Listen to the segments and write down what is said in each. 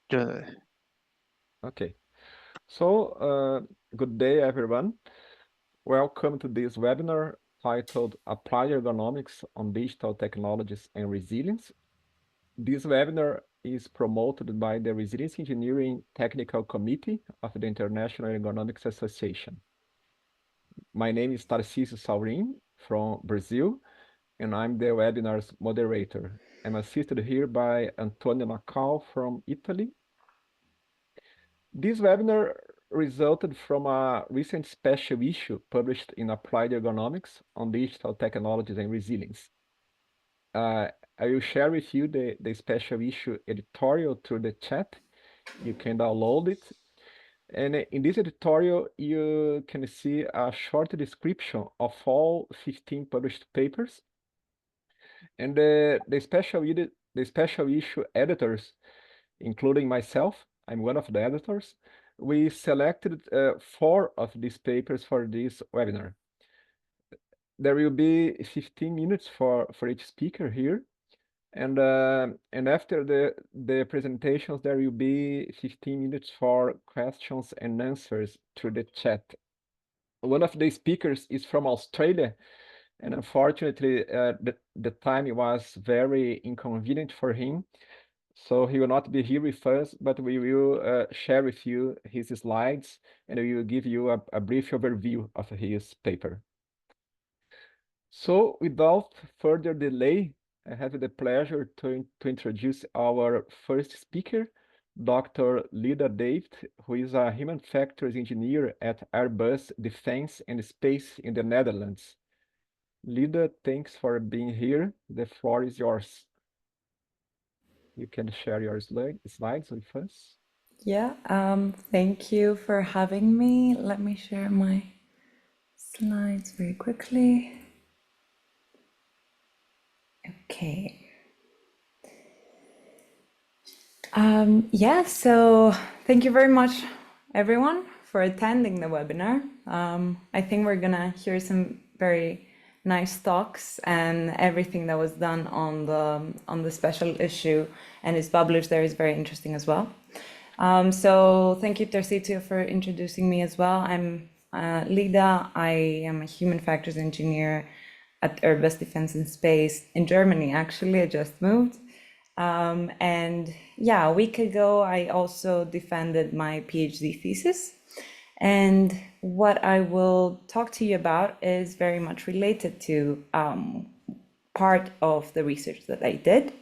Good. Okay, so good day, everyone. Welcome to this webinar titled Applied Ergonomics on Digital Technologies and Resilience. This webinar is promoted by the Resilience Engineering Technical Committee of the International Ergonomics Association. My name is Tarcísio Saurin from Brazil, and I'm the webinar's moderator. I'm assisted here by Antonio Macau from Italy. This webinar resulted from a recent special issue published in Applied Ergonomics on Digital Technologies and Resilience. I will share with you the special issue editorial through the chat. You can download it. And in this editorial, you can see a short description of all 15 published papers. And the special issue editors, including myself, I'm one of the editors, we selected 4 of these papers for this webinar. There will be 15 minutes for each speaker here. And after the presentations, there will be 15 minutes for questions and answers through the chat. One of the speakers is from Australia, and unfortunately, the time was very inconvenient for him. So he will not be here with us, but we will share with you his slides, and we will give you a brief overview of his paper. So without further delay, I have the pleasure to introduce our first speaker, Dr. Lida David, who is a human factors engineer at Airbus Defence and Space in the Netherlands. Lida, thanks for being here. The floor is yours. You can share your slides with us. Yeah, thank you for having me. Let me share my slides very quickly. Okay. Yeah, so thank you very much, everyone, for attending the webinar. I think we're gonna hear some very nice talks, and everything that was done on the special issue and is published there is very interesting as well. So thank you, Tarcísio, for introducing me as well. I'm Lida. I am a human factors engineer at Airbus Defence and Space in Germany. Actually, I just moved. And yeah, a week ago, I also defended my PhD thesis. And what I will talk to you about is very much related to part of the research that I did.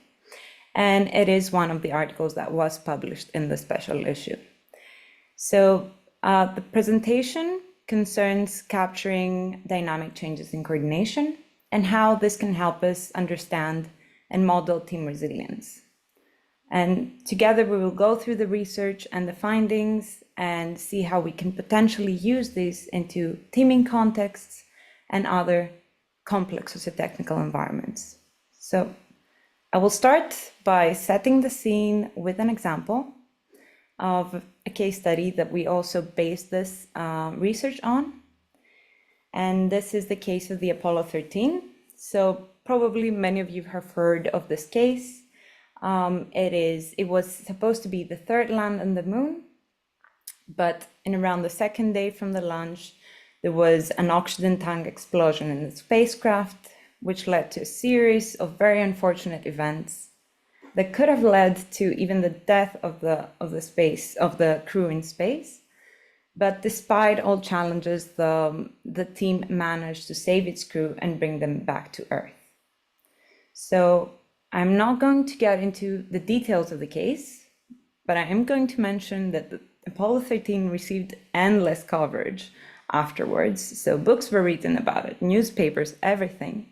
And it is one of the articles that was published in the special issue. So the presentation concerns capturing dynamic changes in coordination and how this can help us understand and model team resilience. And together we will go through the research and the findings and see how we can potentially use these into teaming contexts and other complex socio-technical environments. So I will start by setting the scene with an example of a case study that we also based this research on. And this is the case of the Apollo 13. So probably many of you have heard of this case. It was supposed to be the third land on the moon, but in around the second day from the launch, there was an oxygen tank explosion in the spacecraft, which led to a series of very unfortunate events that could have led to even the death of the crew in space. But despite all challenges, the team managed to save its crew and bring them back to Earth. So I'm not going to get into the details of the case, but I am going to mention that the Apollo 13 received endless coverage afterwards. So books were written about it, newspapers, everything.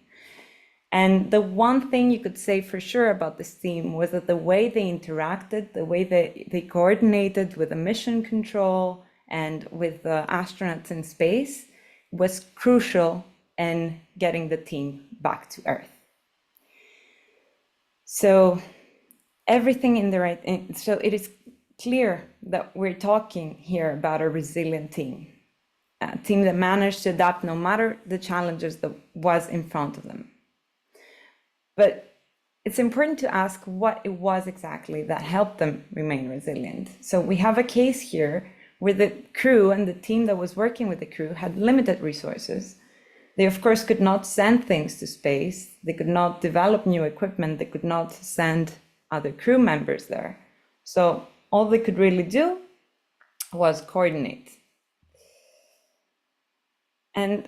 And the one thing you could say for sure about this team was that the way they interacted, the way they coordinated with the mission control and with the astronauts in space was crucial in getting the team back to Earth. So everything in the right, so it is clear that we're talking here about a resilient team, a team that managed to adapt no matter the challenges that was in front of them. But it's important to ask what it was exactly that helped them remain resilient. So we have a case here where the crew and the team that was working with the crew had limited resources. They, of course, could not send things to space. They could not develop new equipment. They could not send other crew members there. So all they could really do was coordinate. And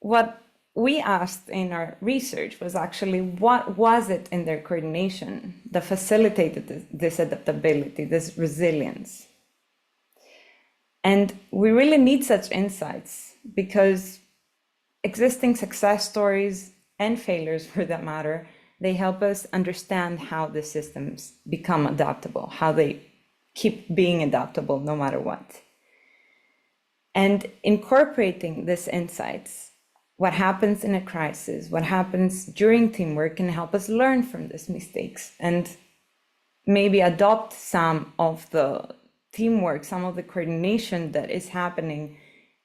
what we asked in our research was actually, what was it in their coordination that facilitated this adaptability, this resilience? And we really need such insights, because existing success stories and failures, for that matter, they help us understand how the systems become adaptable, how they keep being adaptable no matter what. And incorporating these insights, what happens in a crisis, what happens during teamwork, can help us learn from these mistakes and maybe adopt some of the teamwork, some of the coordination that is happening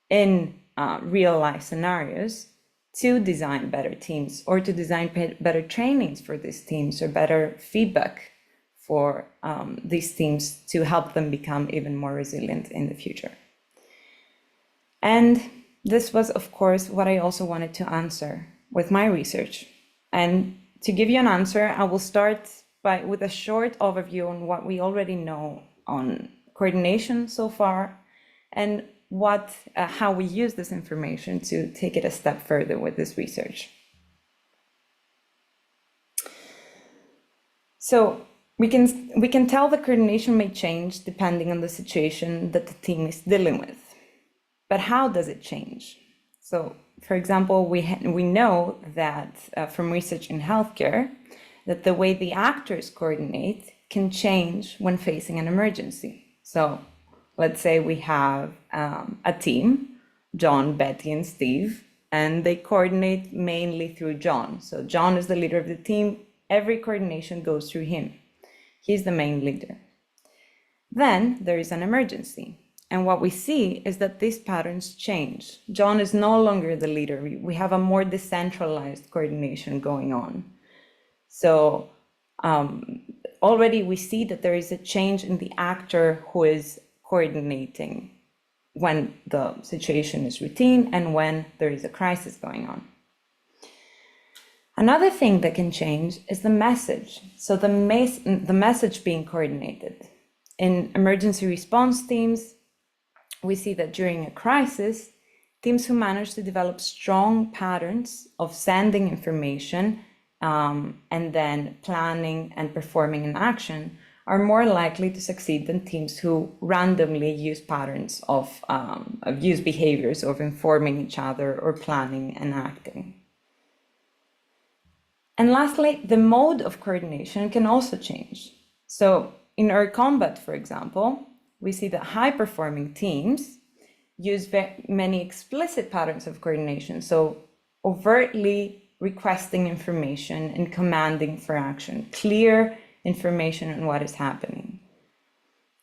in real life scenarios to design better teams, or to design better trainings for these teams, or better feedback for these teams to help them become even more resilient in the future. And this was, of course, what I also wanted to answer with my research. And to give you an answer, I will start with a short overview on what we already know on coordination so far, and how we use this information to take it a step further with this research. So we can tell the coordination may change depending on the situation that the team is dealing with. But how does it change? So, for example, we know that from research in healthcare, that the way the actors coordinate can change when facing an emergency. So let's say we have a team, John, Betty, and Steve, and they coordinate mainly through John. So John is the leader of the team. Every coordination goes through him. He's the main leader. Then there is an emergency. And what we see is that these patterns change. John is no longer the leader. We have a more decentralized coordination going on. So already we see that there is a change in the actor who is coordinating when the situation is routine and when there is a crisis going on. Another thing that can change is the message. So the message being coordinated. In emergency response teams, we see that during a crisis, teams who manage to develop strong patterns of sending information and then planning and performing an action are more likely to succeed than teams who randomly use patterns of use behaviors of informing each other or planning and acting. And lastly, the mode of coordination can also change. So in air combat, for example, we see that high-performing teams use many explicit patterns of coordination, so overtly requesting information and commanding for action, clear information on what is happening.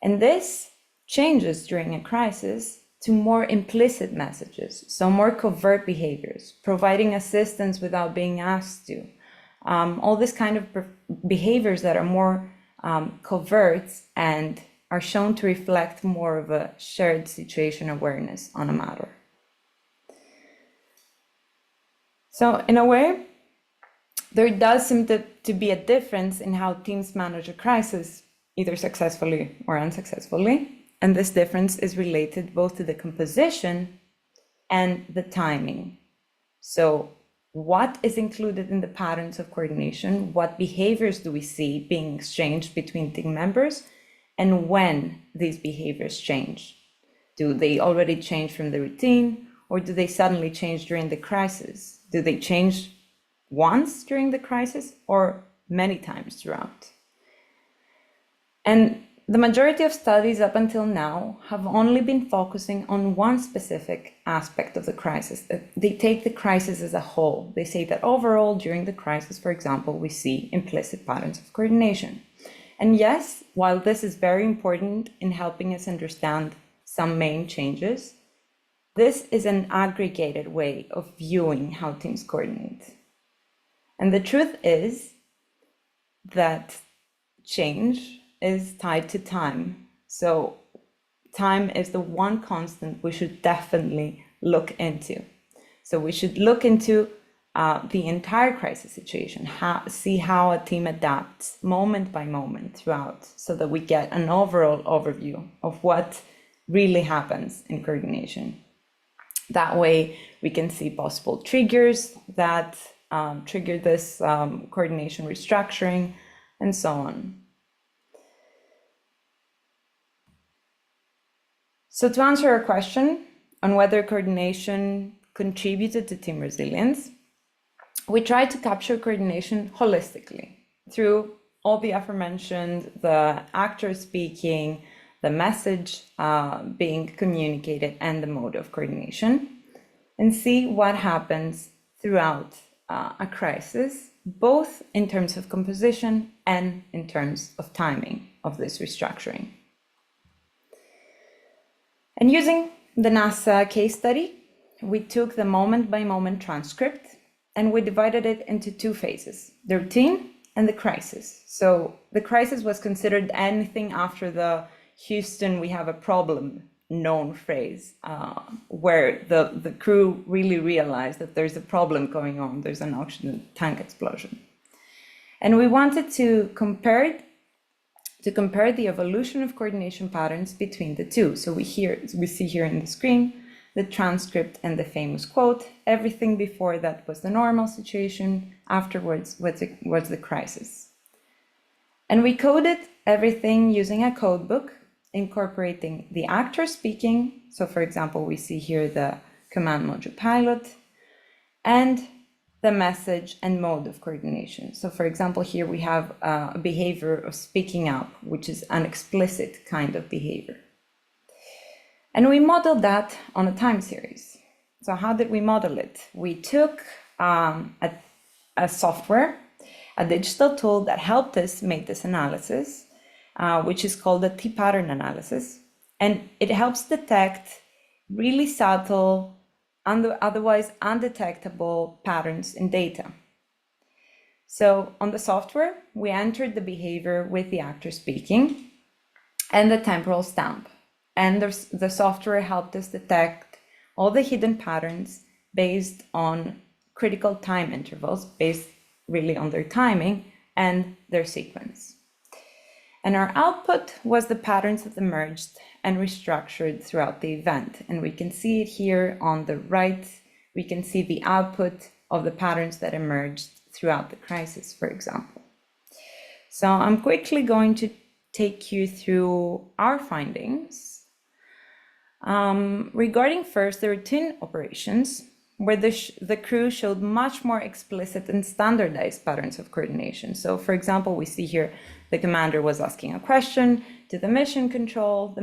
And this changes during a crisis to more implicit messages, so more covert behaviors, providing assistance without being asked to. All this kind of behaviors that are more covert and are shown to reflect more of a shared situation awareness on a matter. So in a way, there does seem to be a difference in how teams manage a crisis, either successfully or unsuccessfully. And this difference is related both to the composition and the timing. So what is included in the patterns of coordination? What behaviors do we see being exchanged between team members? And when these behaviors change? Do they already change from the routine, or do they suddenly change during the crisis? Do they change once during the crisis or many times throughout? And the majority of studies up until now have only been focusing on one specific aspect of the crisis. They take the crisis as a whole. They say that overall during the crisis, for example, we see implicit patterns of coordination. And yes, while this is very important in helping us understand some main changes, this is an aggregated way of viewing how teams coordinate. And the truth is that change is tied to time. So time is the one constant we should definitely look into. So we should look into the entire crisis situation, see how a team adapts moment by moment throughout, so that we get an overall overview of what really happens in coordination. That way we can see possible triggers that trigger this coordination restructuring, and so on. So to answer our question on whether coordination contributed to team resilience, we tried to capture coordination holistically through all the aforementioned, the actor speaking, the message being communicated, and the mode of coordination, and see what happens throughout a crisis, both in terms of composition and in terms of timing of this restructuring. And using the NASA case study, we took the moment-by-moment transcript and we divided it into two phases, the routine and the crisis. So the crisis was considered anything after the Houston, we have a problem known phrase, where the crew really realized that there's a problem going on, there's an oxygen tank explosion. And we wanted to compare the evolution of coordination patterns between the two. So we see here in the screen the transcript and the famous quote. Everything before that was the normal situation, afterwards was the crisis. And we coded everything using a code book, incorporating the actor speaking. So for example, we see here the command module pilot, and the message and mode of coordination. So for example, here we have a behavior of speaking up, which is an explicit kind of behavior. And we modeled that on a time series. So how did we model it? We took a software, a digital tool that helped us make this analysis, which is called the T-pattern analysis. And it helps detect really subtle, otherwise undetectable patterns in data. So on the software, we entered the behavior with the actor speaking and the temporal stamp. And the software helped us detect all the hidden patterns based on critical time intervals, based really on their timing and their sequence. And our output was the patterns that emerged and restructured throughout the event. And we can see it here on the right. We can see the output of the patterns that emerged throughout the crisis, for example. So I'm quickly going to take you through our findings. Regarding first the routine operations, where the crew showed much more explicit and standardized patterns of coordination. So for example, we see here the commander was asking a question to the mission control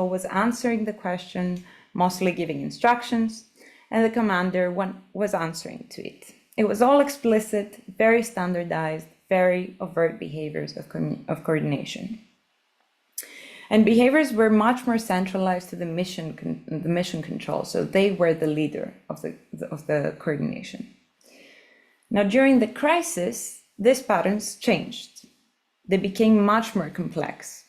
was answering the question, mostly giving instructions, and the commander was answering to it. It was all explicit, very standardized, very overt behaviors of coordination. And behaviors were much more centralized to the mission control, so they were the leader of the coordination. Now, during the crisis, these patterns changed. They became much more complex.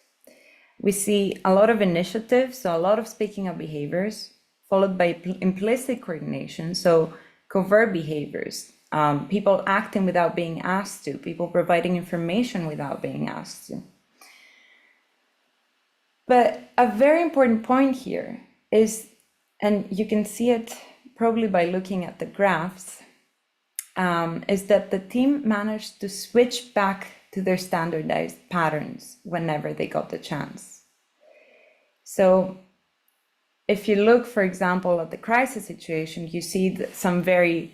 We see a lot of initiatives, so a lot of speaking of behaviors, followed by implicit coordination, so covert behaviors, people acting without being asked to, people providing information without being asked to. But a very important point here is, and you can see it probably by looking at the graphs, is that the team managed to switch back to their standardized patterns whenever they got the chance. So if you look, for example, at the crisis situation, you see some very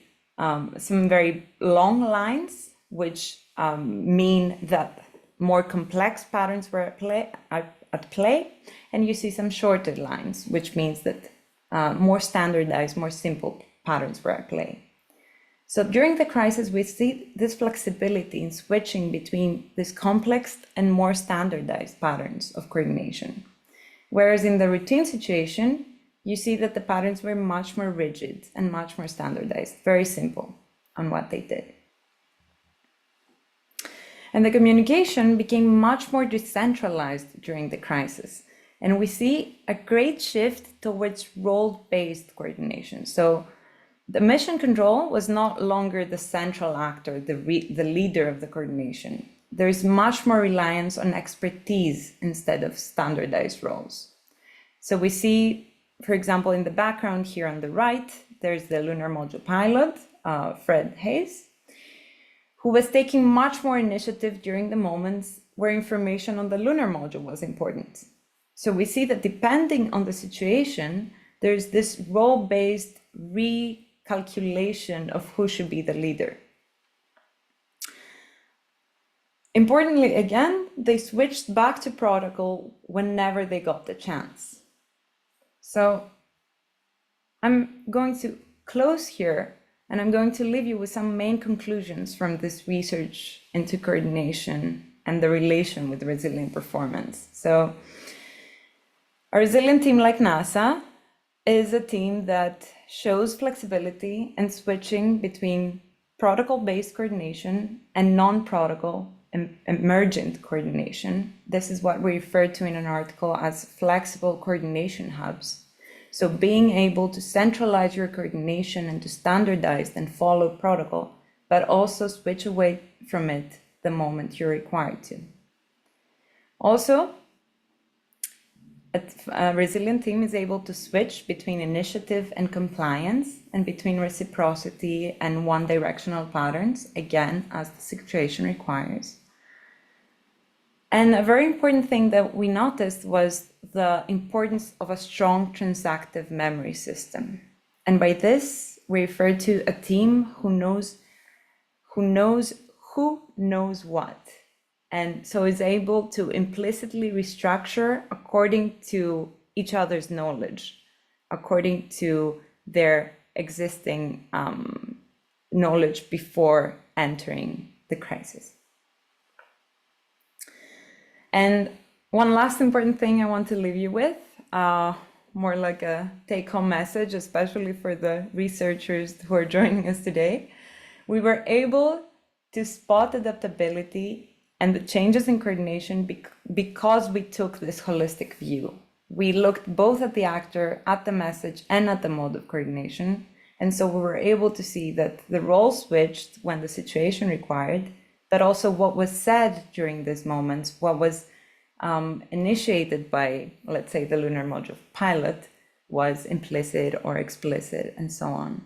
long lines, which mean that more complex patterns were at play, and you see some shorter lines, which means that more standardized, more simple patterns were at play. So during the crisis, we see this flexibility in switching between these complex and more standardized patterns of coordination. Whereas in the routine situation, you see that the patterns were much more rigid and much more standardized, very simple on what they did. And the communication became much more decentralized during the crisis. And we see a great shift towards role-based coordination. So the mission control was not longer the central actor, the leader of the coordination. There is much more reliance on expertise instead of standardized roles. So we see, for example, in the background here on the right, there's the lunar module pilot, Fred Hayes, who was taking much more initiative during the moments where information on the lunar module was important. So we see that depending on the situation, there's this role-based recalculation of who should be the leader. Importantly, again, they switched back to protocol whenever they got the chance. So I'm going to close here, and I'm going to leave you with some main conclusions from this research into coordination and the relation with resilient performance. So a resilient team like NASA is a team that shows flexibility and switching between protocol-based coordination and non-protocol emergent coordination. This is what we refer to in an article as flexible coordination hubs. So being able to centralize your coordination and to standardize and follow protocol, but also switch away from it the moment you're required to. Also, a resilient team is able to switch between initiative and compliance and between reciprocity and one-directional patterns, again, as the situation requires. And a very important thing that we noticed was the importance of a strong transactive memory system. And by this, we refer to a team who knows what. And so is able to implicitly restructure according to each other's knowledge, according to their existing knowledge before entering the crisis. And one last important thing I want to leave you with, more like a take-home message, especially for the researchers who are joining us today. We were able to spot adaptability and the changes in coordination because we took this holistic view. We looked both at the actor, at the message, and at the mode of coordination. And so we were able to see that the role switched when the situation required, but also what was said during these moments, what was initiated by, let's say, the lunar module pilot was implicit or explicit, and so on.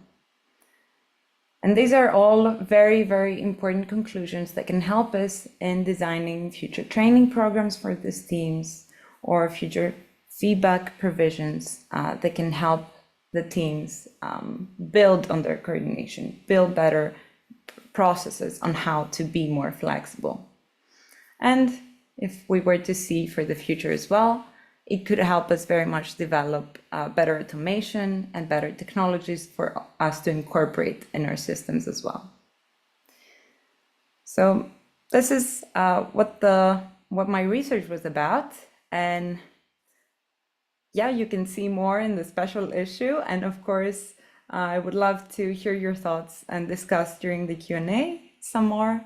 And these are all very, very important conclusions that can help us in designing future training programs for these teams or future feedback provisions that can help the teams build on their coordination, build better processes on how to be more flexible. And if we were to see for the future as well, it could help us very much develop better automation and better technologies for us to incorporate in our systems as well. So this is what my research was about. And yeah, you can see more in the special issue. And of course, I would love to hear your thoughts and discuss during the Q&A some more.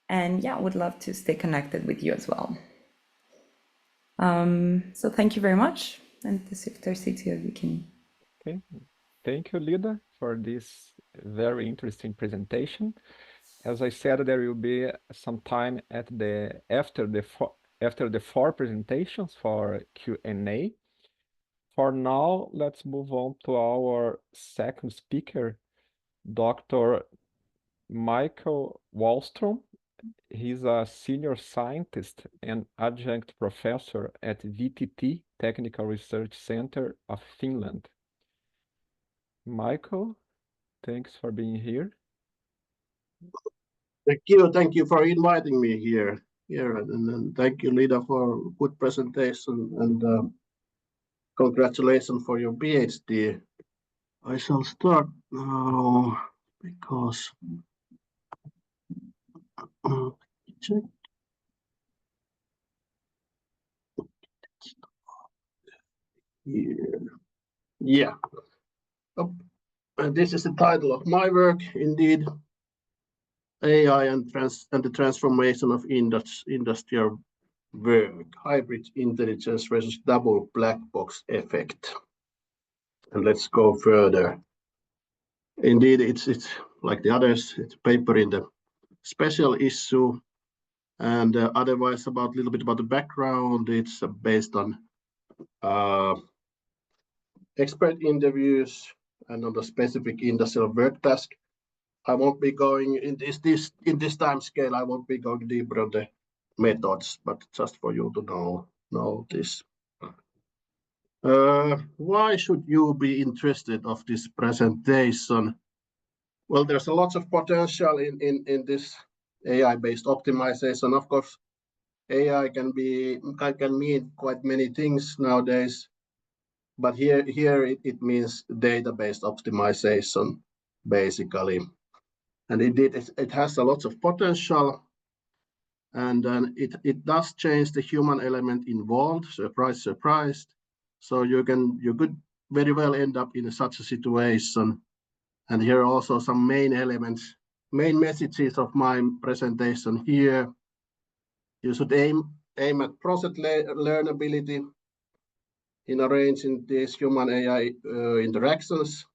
And yeah, I would love to stay connected with you as well. So thank you very much. And if there's you can. Okay, thank you, Lida, for this very interesting presentation. As I said, there will be some time at after the four presentations for Q&A. For now, let's move on to our second speaker, Dr. Michael Wallström. He's a senior scientist and adjunct professor at VTT Technical Research Center of Finland. Michael, thanks for being here. Thank you for inviting me here, and thank you, Lida, for a good presentation, and congratulations for your PhD. I shall start now because check. Here. Yeah. And this is the title of my work, indeed. AI and the transformation of industrial work, hybrid intelligence versus double black box effect. And let's go further. Indeed, it's like the others, it's a paper in the special issue, and otherwise a little bit about the background. It's based on expert interviews and on the specific industrial work task. I won't be going in this time scale. I won't be going deeper on the methods, but just for you to know this. Why should you be interested of this presentation? Well, there's a lot of potential in this AI-based optimization. Of course, AI can mean quite many things nowadays, but here it means data-based optimization, basically. And indeed, it has a lot of potential, and it does change the human element involved. Surprise, surprise. So you could very well end up in such a situation. And here are also some main elements, main messages of my presentation here. You should aim at process learnability in arranging these human AI interactions,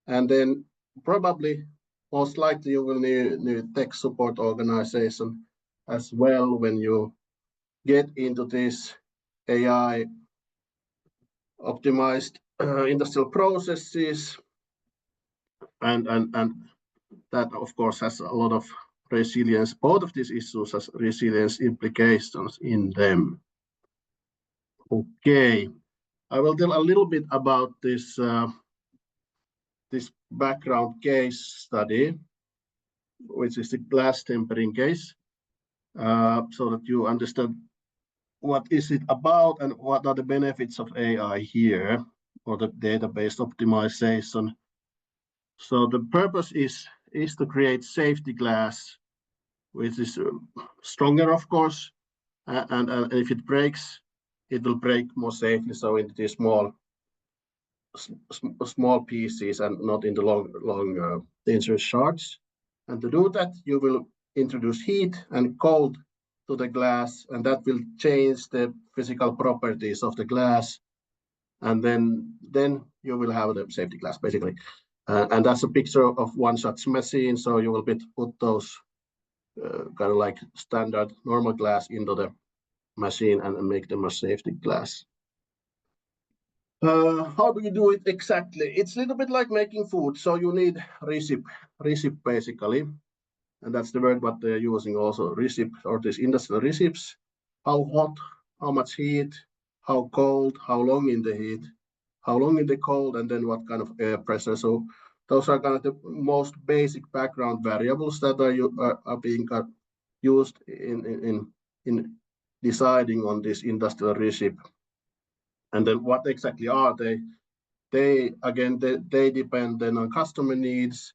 and then probably most likely you will need tech support organization as well when you get into this AI optimized industrial processes, and that of course has a lot of resilience. Both of these issues has resilience implications in them. Okay, I will tell a little bit about this this background case study, which is the glass tempering case, so that you understand what is it about and what are the benefits of AI here, or the data-based optimization. So the purpose is to create safety glass, which is stronger, of course, and if it breaks, it will break more safely, so into these small pieces and not in the long dangerous shards. And to do that, you will introduce heat and cold to the glass, and that will change the physical properties of the glass. And then you will have the safety glass, basically. And that's a picture of one such machine. So you will put those kind of like standard normal glass into the machine and make them a safety glass. How do you do it exactly? It's a little bit like making food. So you need recipe basically. And that's the word what they're using also, recipe, or these industrial recipes. How hot, how much heat, how cold, how long in the heat, how long in the cold, and then what kind of air pressure. So those are kind of the most basic background variables that are being used in deciding on this industrial recipe. And then what exactly are they? They depend then on customer needs,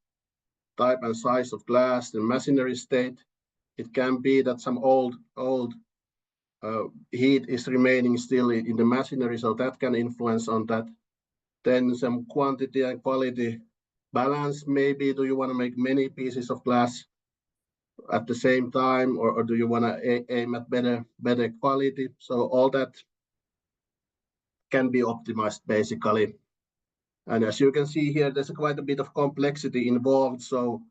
type and size of glass, the machinery state. It can be that some old heat is remaining still in the machinery, so that can influence on that. Then some quantity and quality balance. Maybe do you want to make many pieces of glass at the same time, or do you want to aim at better quality? So all that can be optimized basically. And as you can see here, there's quite a bit of complexity involved. So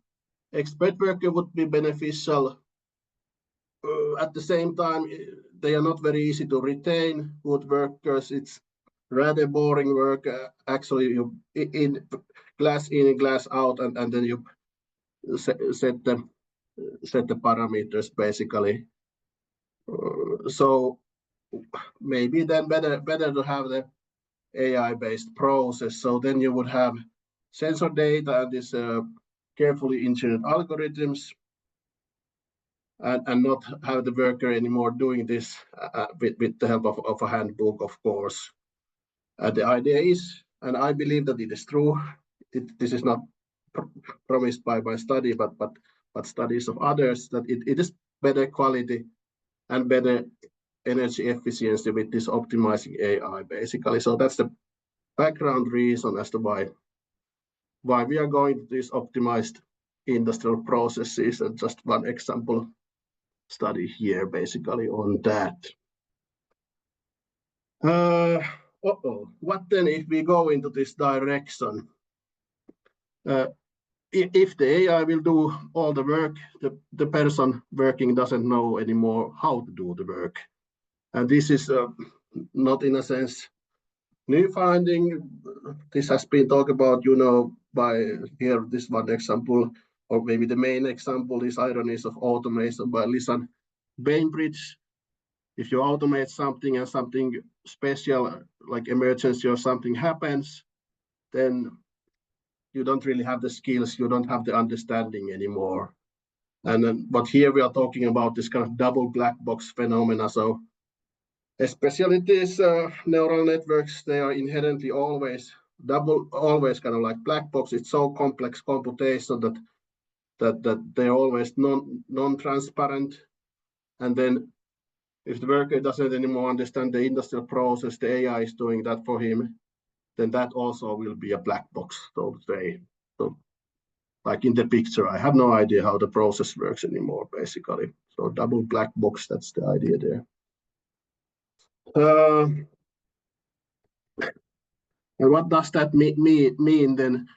expert worker would be beneficial. At the same time, they are not very easy to retain. Good workers, it's rather boring work. Actually, you in glass in, glass out, and then you set the parameters basically. So maybe then better to have the AI-based process. So then you would have sensor data and this carefully engineered algorithms, and not have the worker anymore doing this with the help of a handbook, of course. The idea is, and I believe that it is true, this is not promised by my study, but studies of others, that it is better quality and better energy efficiency with this optimizing AI, basically. So that's the background reason as to why we are going to this optimized industrial processes, and just one example study here basically on that. What then if we go into this direction? If the AI will do all the work, the person working doesn't know anymore how to do the work. And this is not in a sense new finding. This has been talked about, by here, this one example, or maybe the main example is Ironies of Automation by Lisan Bainbridge. If you automate something and something special, like emergency or something happens, then you don't really have the skills, you don't have the understanding anymore. And then, but here we are talking about this kind of double black box phenomena. So especially these neural networks, they are inherently always kind of like black box. It's so complex computation that they're always non-transparent. And then if the worker doesn't anymore understand the industrial process, the AI is doing that for him, then that also will be a black box, so to say. So, like in the picture, I have no idea how the process works anymore, basically. So double black box, that's the idea there. And what does that mean then?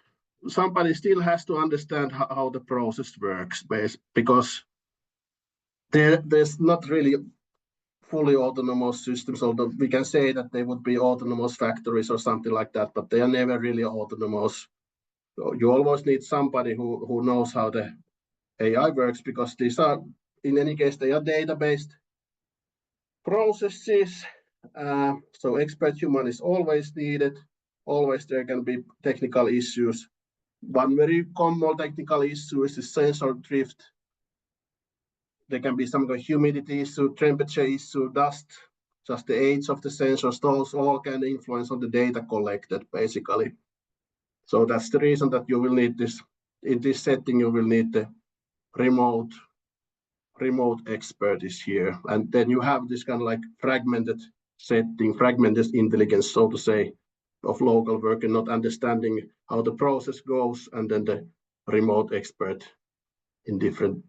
Somebody still has to understand how the process works, because there's not really fully autonomous systems, although we can say that they would be autonomous factories or something like that, but they are never really autonomous. So you always need somebody who knows how the AI works, because these are, in any case, they are data-based processes. So expert human is always needed. Always there can be technical issues. One very common technical issue is the sensor drift. There can be some kind of humidity issue, temperature issue, dust, just the age of the sensors. Those all can influence on the data collected, basically. So that's the reason that you will need this. In this setting, you will need the remote expertise here. And then you have this kind of like fragmented setting, fragmented intelligence, so to say, of local worker not understanding how the process goes, and then the remote expert in different,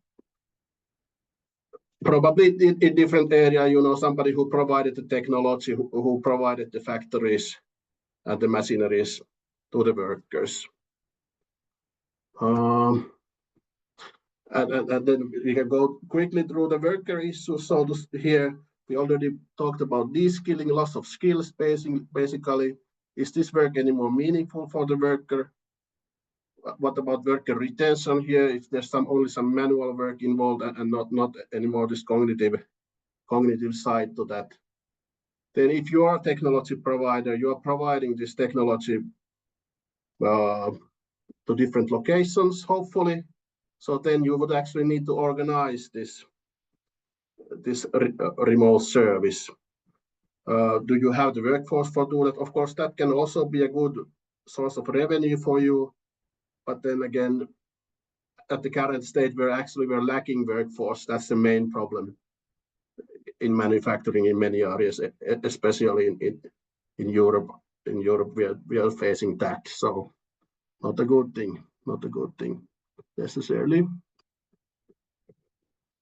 probably in different area, somebody who provided the technology, who provided the factories and the machineries to the workers. And then we can go quickly through the worker issues. So here we already talked about de-skilling, loss of skills, basically. Is this work anymore meaningful for the worker? What about worker retention here? If there's only some manual work involved and not anymore this cognitive side to that. Then if you are a technology provider, you are providing this technology to different locations, hopefully. So then you would actually need to organize this remote service. Do you have the workforce for doing that? Of course, that can also be a good source of revenue for you. But then again, at the current state, we're lacking workforce. That's the main problem in manufacturing in many areas, especially in Europe. In Europe, we are facing that. So not a good thing. Not a good thing necessarily.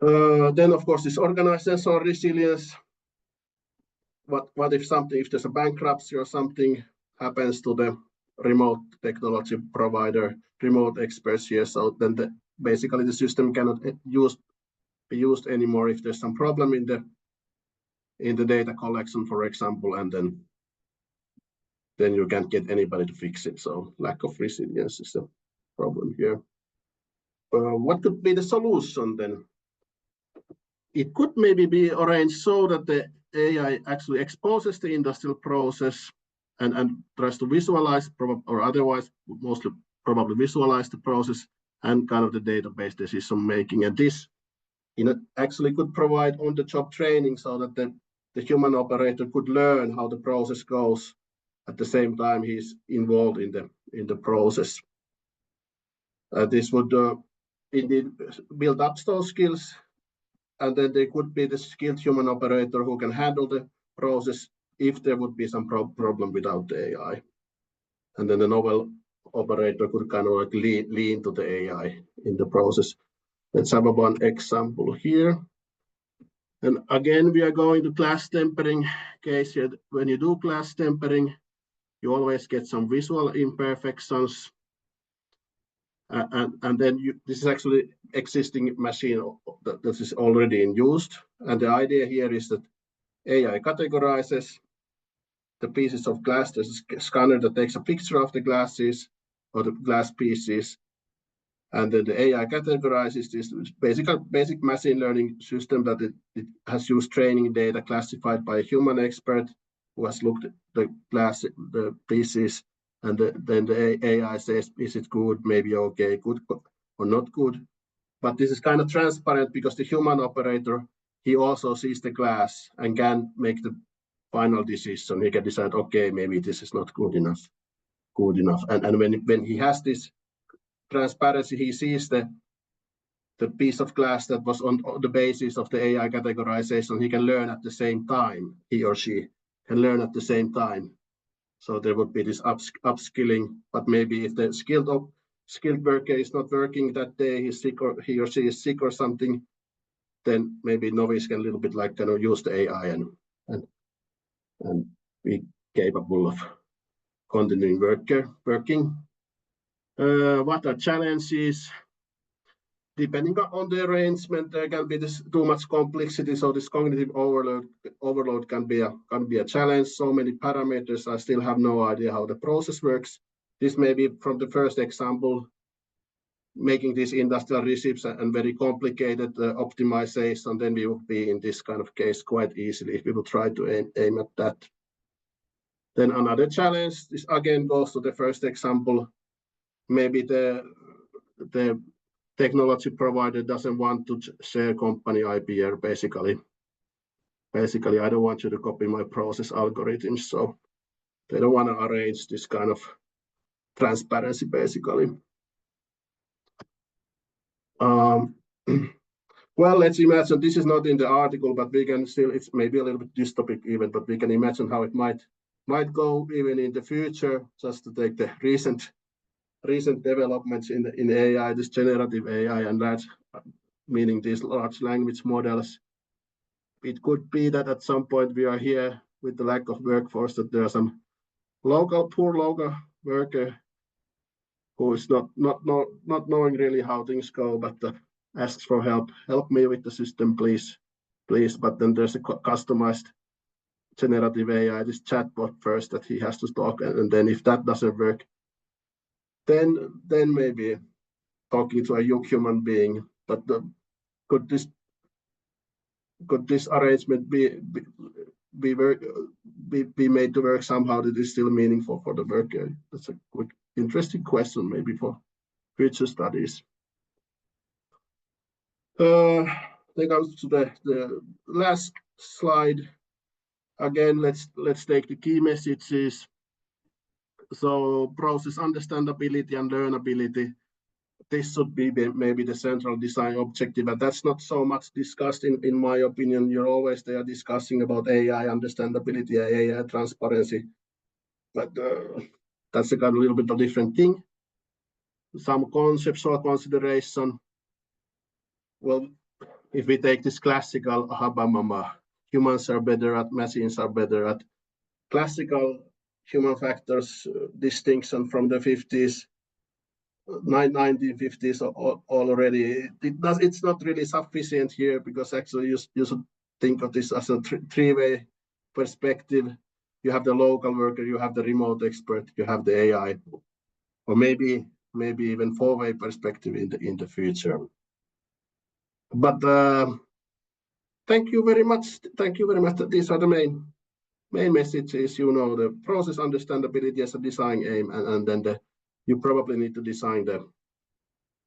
Then, of course, this organizational resilience. What if there's a bankruptcy or something happens to the remote technology provider, remote experts here? So then basically the system cannot be used anymore if there's some problem in the data collection, for example, and then you can't get anybody to fix it. So lack of resilience is the problem here. What could be the solution then? It could maybe be arranged so that the AI actually exposes the industrial process and tries to visualize, or otherwise mostly probably visualize the process and kind of the database decision making. And this actually could provide on-the-job training so that the human operator could learn how the process goes at the same time he's involved in the process. This would indeed build up those skills. And then there could be the skilled human operator who can handle the process if there would be some problem without the AI. And then the novel operator could kind of like lean to the AI in the process. Let's have one example here. And again, we are going to class tempering case here. When you do class tempering, you always get some visual imperfections. And then this is actually existing machine that is already in use. And the idea here is that AI categorizes the pieces of glass. There's a scanner that takes a picture of the glasses or the glass pieces. And then the AI categorizes this basic machine learning system that it has used training data classified by a human expert who has looked at the pieces, and then the AI says, is it good, maybe okay, good, or not good. But this is kind of transparent because the human operator, he also sees the glass and can make the final decision. He can decide, okay, maybe this is not good enough. And when he has this transparency, he sees the piece of glass that was on the basis of the AI categorization. He can learn at the same time. He or she can learn at the same time. So there would be this upskilling. But maybe if the skilled worker is not working that day, he's sick, or he or she is sick or something, then maybe novice can a little bit like kind of use the AI and be capable of continuing working. What are challenges? Depending on the arrangement, there can be too much complexity, so this cognitive overload can be a challenge. So many parameters, I still have no idea how the process works. This may be from the first example, making these industrial recipes and very complicated optimization, then we would be in this kind of case quite easily if we would try to aim at that. Then another challenge, this again goes to the first example. Maybe the technology provider doesn't want to share company IPR, basically. Basically, I don't want you to copy my process algorithms, so they don't want to arrange this kind of transparency, basically. Well, let's imagine, this is not in the article, but we can still, it's maybe a little bit dystopic even, but we can imagine how it might go even in the future, just to take the recent developments in AI, this generative AI, and that meaning these large language models. It could be that at some point we are here with the lack of workforce, that there are some poor local worker who is not knowing really how things go, but asks for help. Help me with the system, please. But then there's a customized generative AI, this chatbot first that he has to talk, and then if that doesn't work, then maybe talking to a human being. But could this arrangement be made to work somehow that is still meaningful for the worker? That's a quick, interesting question, maybe for future studies. That goes to the last slide. Again, let's take the key messages. So process understandability and learnability. This should be maybe the central design objective, and that's not so much discussed in my opinion. You're always there discussing about AI understandability, AI transparency, but that's a kind of little bit of different thing. Some conceptual consideration. Well, if we take this classical habamama, humans are better at, machines are better at. Classical human factors distinction from the 50s, 1950s already. It's not really sufficient here, because actually you should think of this as a three-way perspective. You have the local worker, you have the remote expert, you have the AI, or maybe even four-way perspective in the future. But thank you very much. These are the main messages. The process understandability as a design aim, and then you probably need to design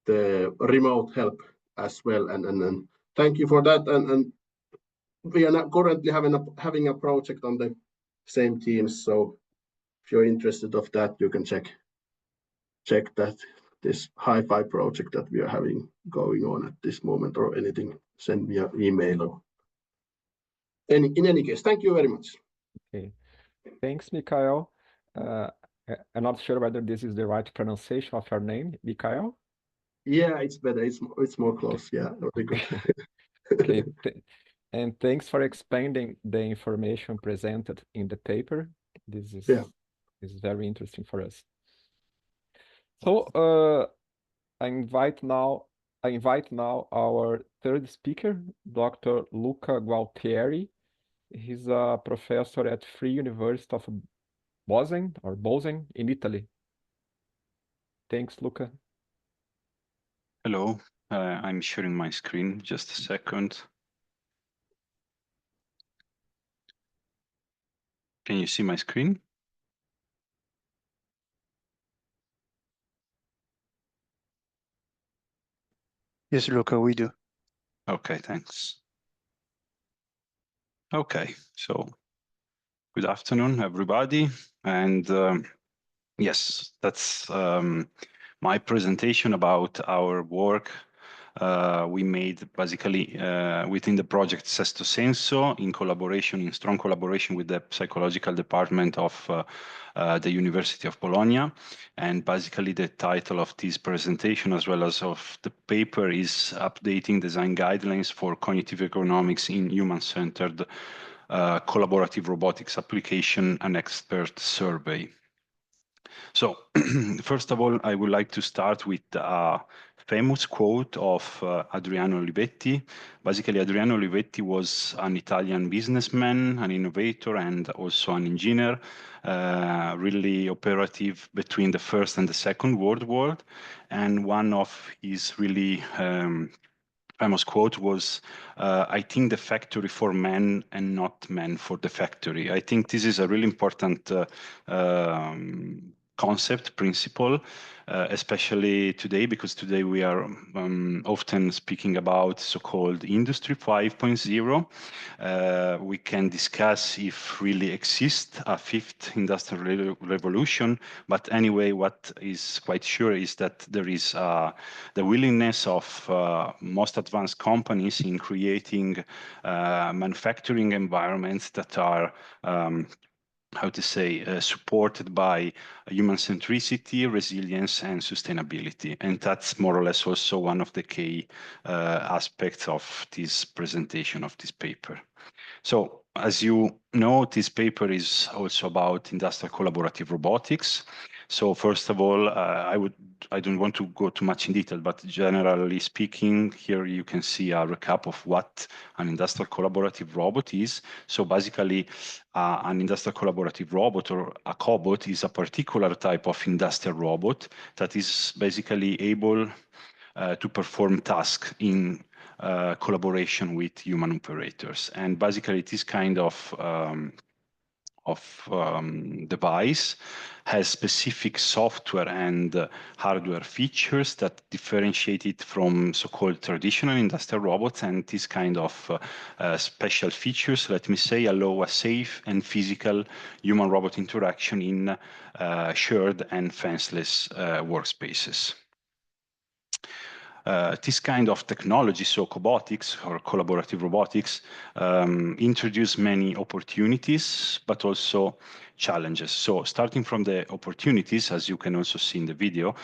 the remote help as well. And thank you for that. And we are not currently having a project on the same teams. So if you're interested of that, you can check that this hi-fi project that we are having going on at this moment, or anything, send me an email. Or in any case, thank you very much. Okay, thanks, Mikael. I I'm not sure whether this is the right pronunciation of your name, Mikhail. Yeah, it's better. It's more close. Yeah, very good. Okay, and thanks for expanding the information presented in the paper. This is very interesting for us. So I invite now our third speaker, Dr. Luca Gualtieri. He's a professor at Free University of Bolzano in Italy. Thanks, Luca. Hello, I'm sharing my screen. Just a second. Can you see my screen? Yes, Luca, we do. Okay, thanks. Okay, so good afternoon, everybody. And yes, that's my presentation about our work we made basically within the project Sesto Senso in strong collaboration with the psychological department of the University of Bologna. And basically the title of this presentation as well as of the paper is Updating Design Guidelines for Cognitive Ergonomics in Human-Centered Collaborative Robotics Application, an Expert Survey. So first of all, I would like to start with a famous quote of Adriano Olivetti. Basically, Adriano Olivetti was an Italian businessman, an innovator, and also an engineer, really operative between the First and the Second World War. And one of his really famous quote was, I think the factory for men and not men for the factory. I think this is a really important concept, principle, especially today, because today we are often speaking about so-called Industry 5.0. We can discuss if really exists a fifth industrial revolution, but anyway, what is quite sure is that there is the willingness of most advanced companies in creating manufacturing environments that are supported by human centricity, resilience, and sustainability. And that's more or less also one of the key aspects of this presentation of this paper. So as you know, this paper is also about industrial collaborative robotics. So first of all, I don't want to go too much in detail, but generally speaking, here you can see a recap of what an industrial collaborative robot is. So basically, an industrial collaborative robot or a cobot is a particular type of industrial robot that is basically able to perform tasks in collaboration with human operators. And basically, this kind of device has specific software and hardware features that differentiate it from so-called traditional industrial robots. And this kind of special features, let me say, allow a safe and physical human-robot interaction in shared and fenceless workspaces. This kind of technology, so cobotics or collaborative robotics, introduce many opportunities, but also challenges. So starting from the opportunities, as you can also see in the video,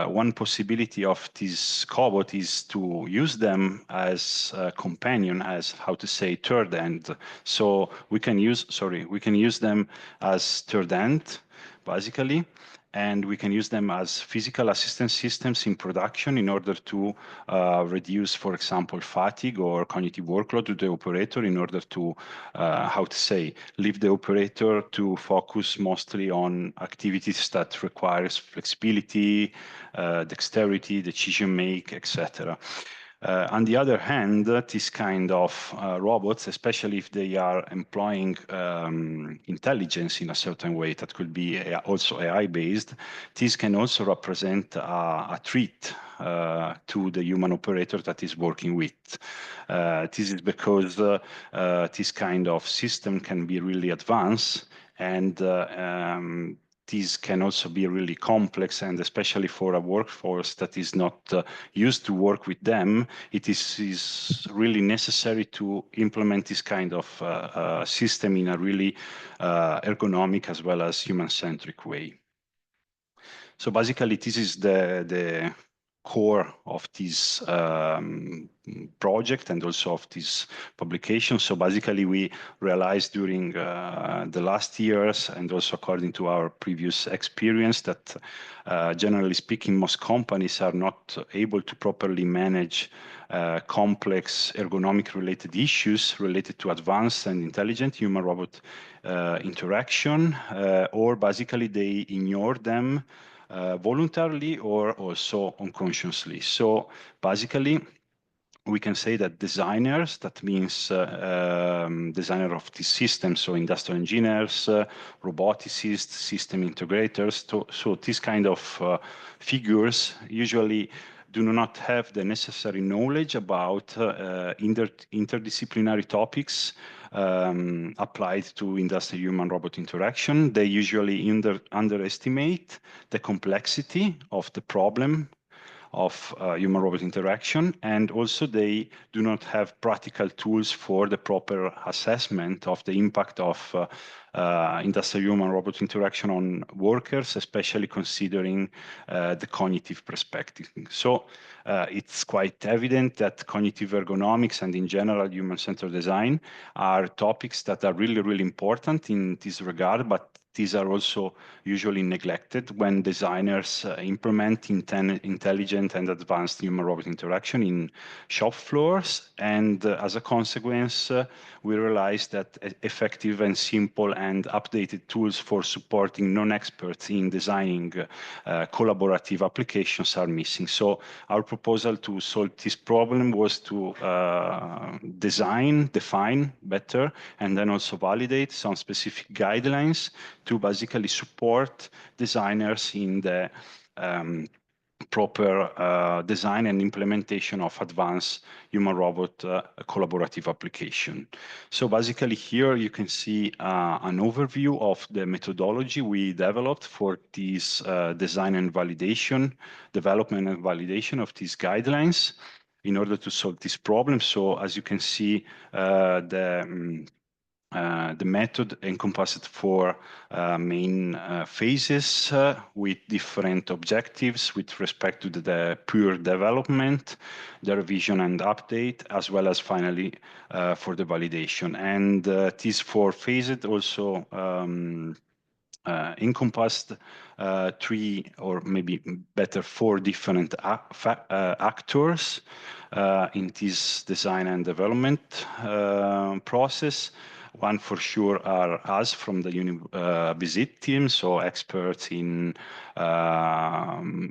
one possibility of this cobot is to use them as a companion, as third end. So we can use them as third end, basically. And we can use them as physical assistance systems in production in order to reduce, for example, fatigue or cognitive workload to the operator in order to, leave the operator to focus mostly on activities that requires flexibility, dexterity, decision make, etc. On the other hand, this kind of robots, especially if they are employing intelligence in a certain way that could be also AI-based, this can also represent a threat to the human operator that is working with. This is because this kind of system can be really advanced and these can also be really complex, and especially for a workforce that is not used to work with them, it is really necessary to implement this kind of system in a really ergonomic as well as human-centric way. So basically, this is the core of this project and also of this publication. So basically, we realized during the last years and also according to our previous experience that generally speaking, most companies are not able to properly manage complex ergonomic related issues related to advanced and intelligent human-robot interaction, or basically they ignore them voluntarily or also unconsciously. So basically, we can say that designers, that means designer of the system, so industrial engineers, roboticists, system integrators, so these kind of figures usually do not have the necessary knowledge about interdisciplinary topics applied to industrial human-robot interaction. They usually underestimate the complexity of the problem of human-robot interaction, and also they do not have practical tools for the proper assessment of the impact of industrial human-robot interaction on workers, especially considering the cognitive perspective. So it's quite evident that cognitive ergonomics and in general human-centered design are topics that are really, really important in this regard, but these are also usually neglected when designers implement intelligent and advanced human-robot interaction in shop floors. And as a consequence, we realize that effective and simple and updated tools for supporting non-experts in designing collaborative applications are missing. So our proposal to solve this problem was to define better, and then also validate some specific guidelines to basically support designers in the proper design and implementation of advanced human-robot collaborative application. So basically here you can see an overview of the methodology we developed for this design and validation, development and validation of these guidelines in order to solve this problem. So as you can see, the method encompassed four main phases with different objectives with respect to the pure development, the revision and update, as well as finally for the validation. And these four phases also encompassed three, or maybe better, four different actors in this design and development process. One for sure are us from the visit team, so experts in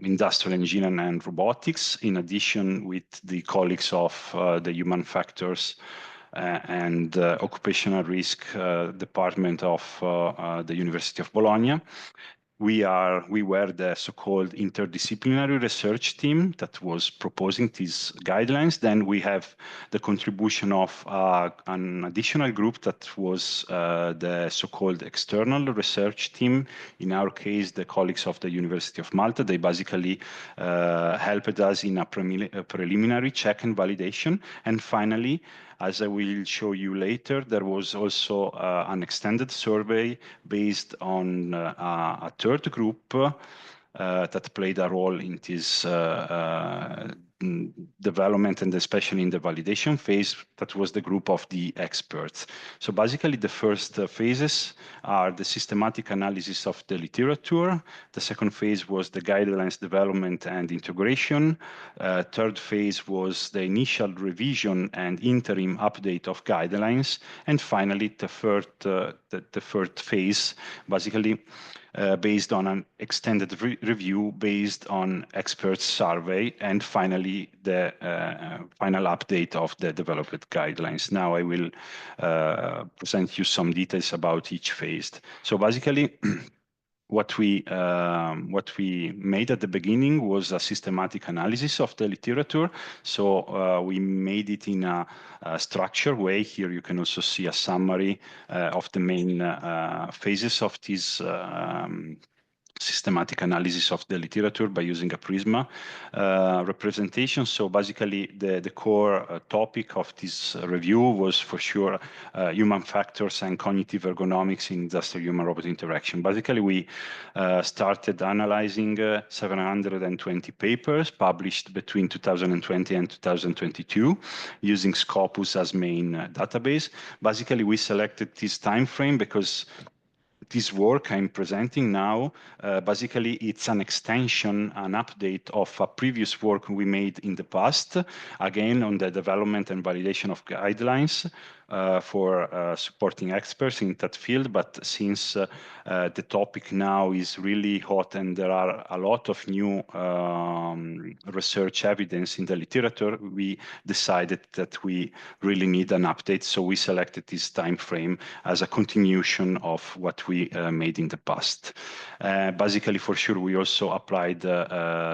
industrial engineering and robotics, in addition with the colleagues of the human factors and occupational risk department of the University of Bologna. We were the so-called interdisciplinary research team that was proposing these guidelines. Then we have the contribution of an additional group that was the so-called external research team. In our case, the colleagues of the University of Malta. They basically helped us in a preliminary check and validation. And finally, as I will show you later, there was also an extended survey based on a third group that played a role in this development, and especially in the validation phase. That was the group of the experts. So basically the first phases are the systematic analysis of the literature. The second phase was the guidelines development and integration. Third phase was the initial revision and interim update of guidelines. And finally, the third phase, basically based on an extended review based on experts survey, and finally the final update of the developed guidelines. Now I will present you some details about each phase. So basically what we made at the beginning was a systematic analysis of the literature. So we made it in a structured way. Here you can also see a summary of the main phases of this systematic analysis of the literature by using a Prisma representation. So basically the core topic of this review was for sure human factors and cognitive ergonomics in industrial human-robot interaction. Basically, we started analyzing 720 papers published between 2020 and 2022 using Scopus as main database. Basically, we selected this time frame because this work I'm presenting now, basically it's an extension, an update of a previous work we made in the past, again on the development and validation of guidelines for supporting experts in that field. But since the topic now is really hot and there are a lot of new research evidence in the literature, we decided that we really need an update. So we selected this time frame as a continuation of what we made in the past. Basically, for sure, we also applied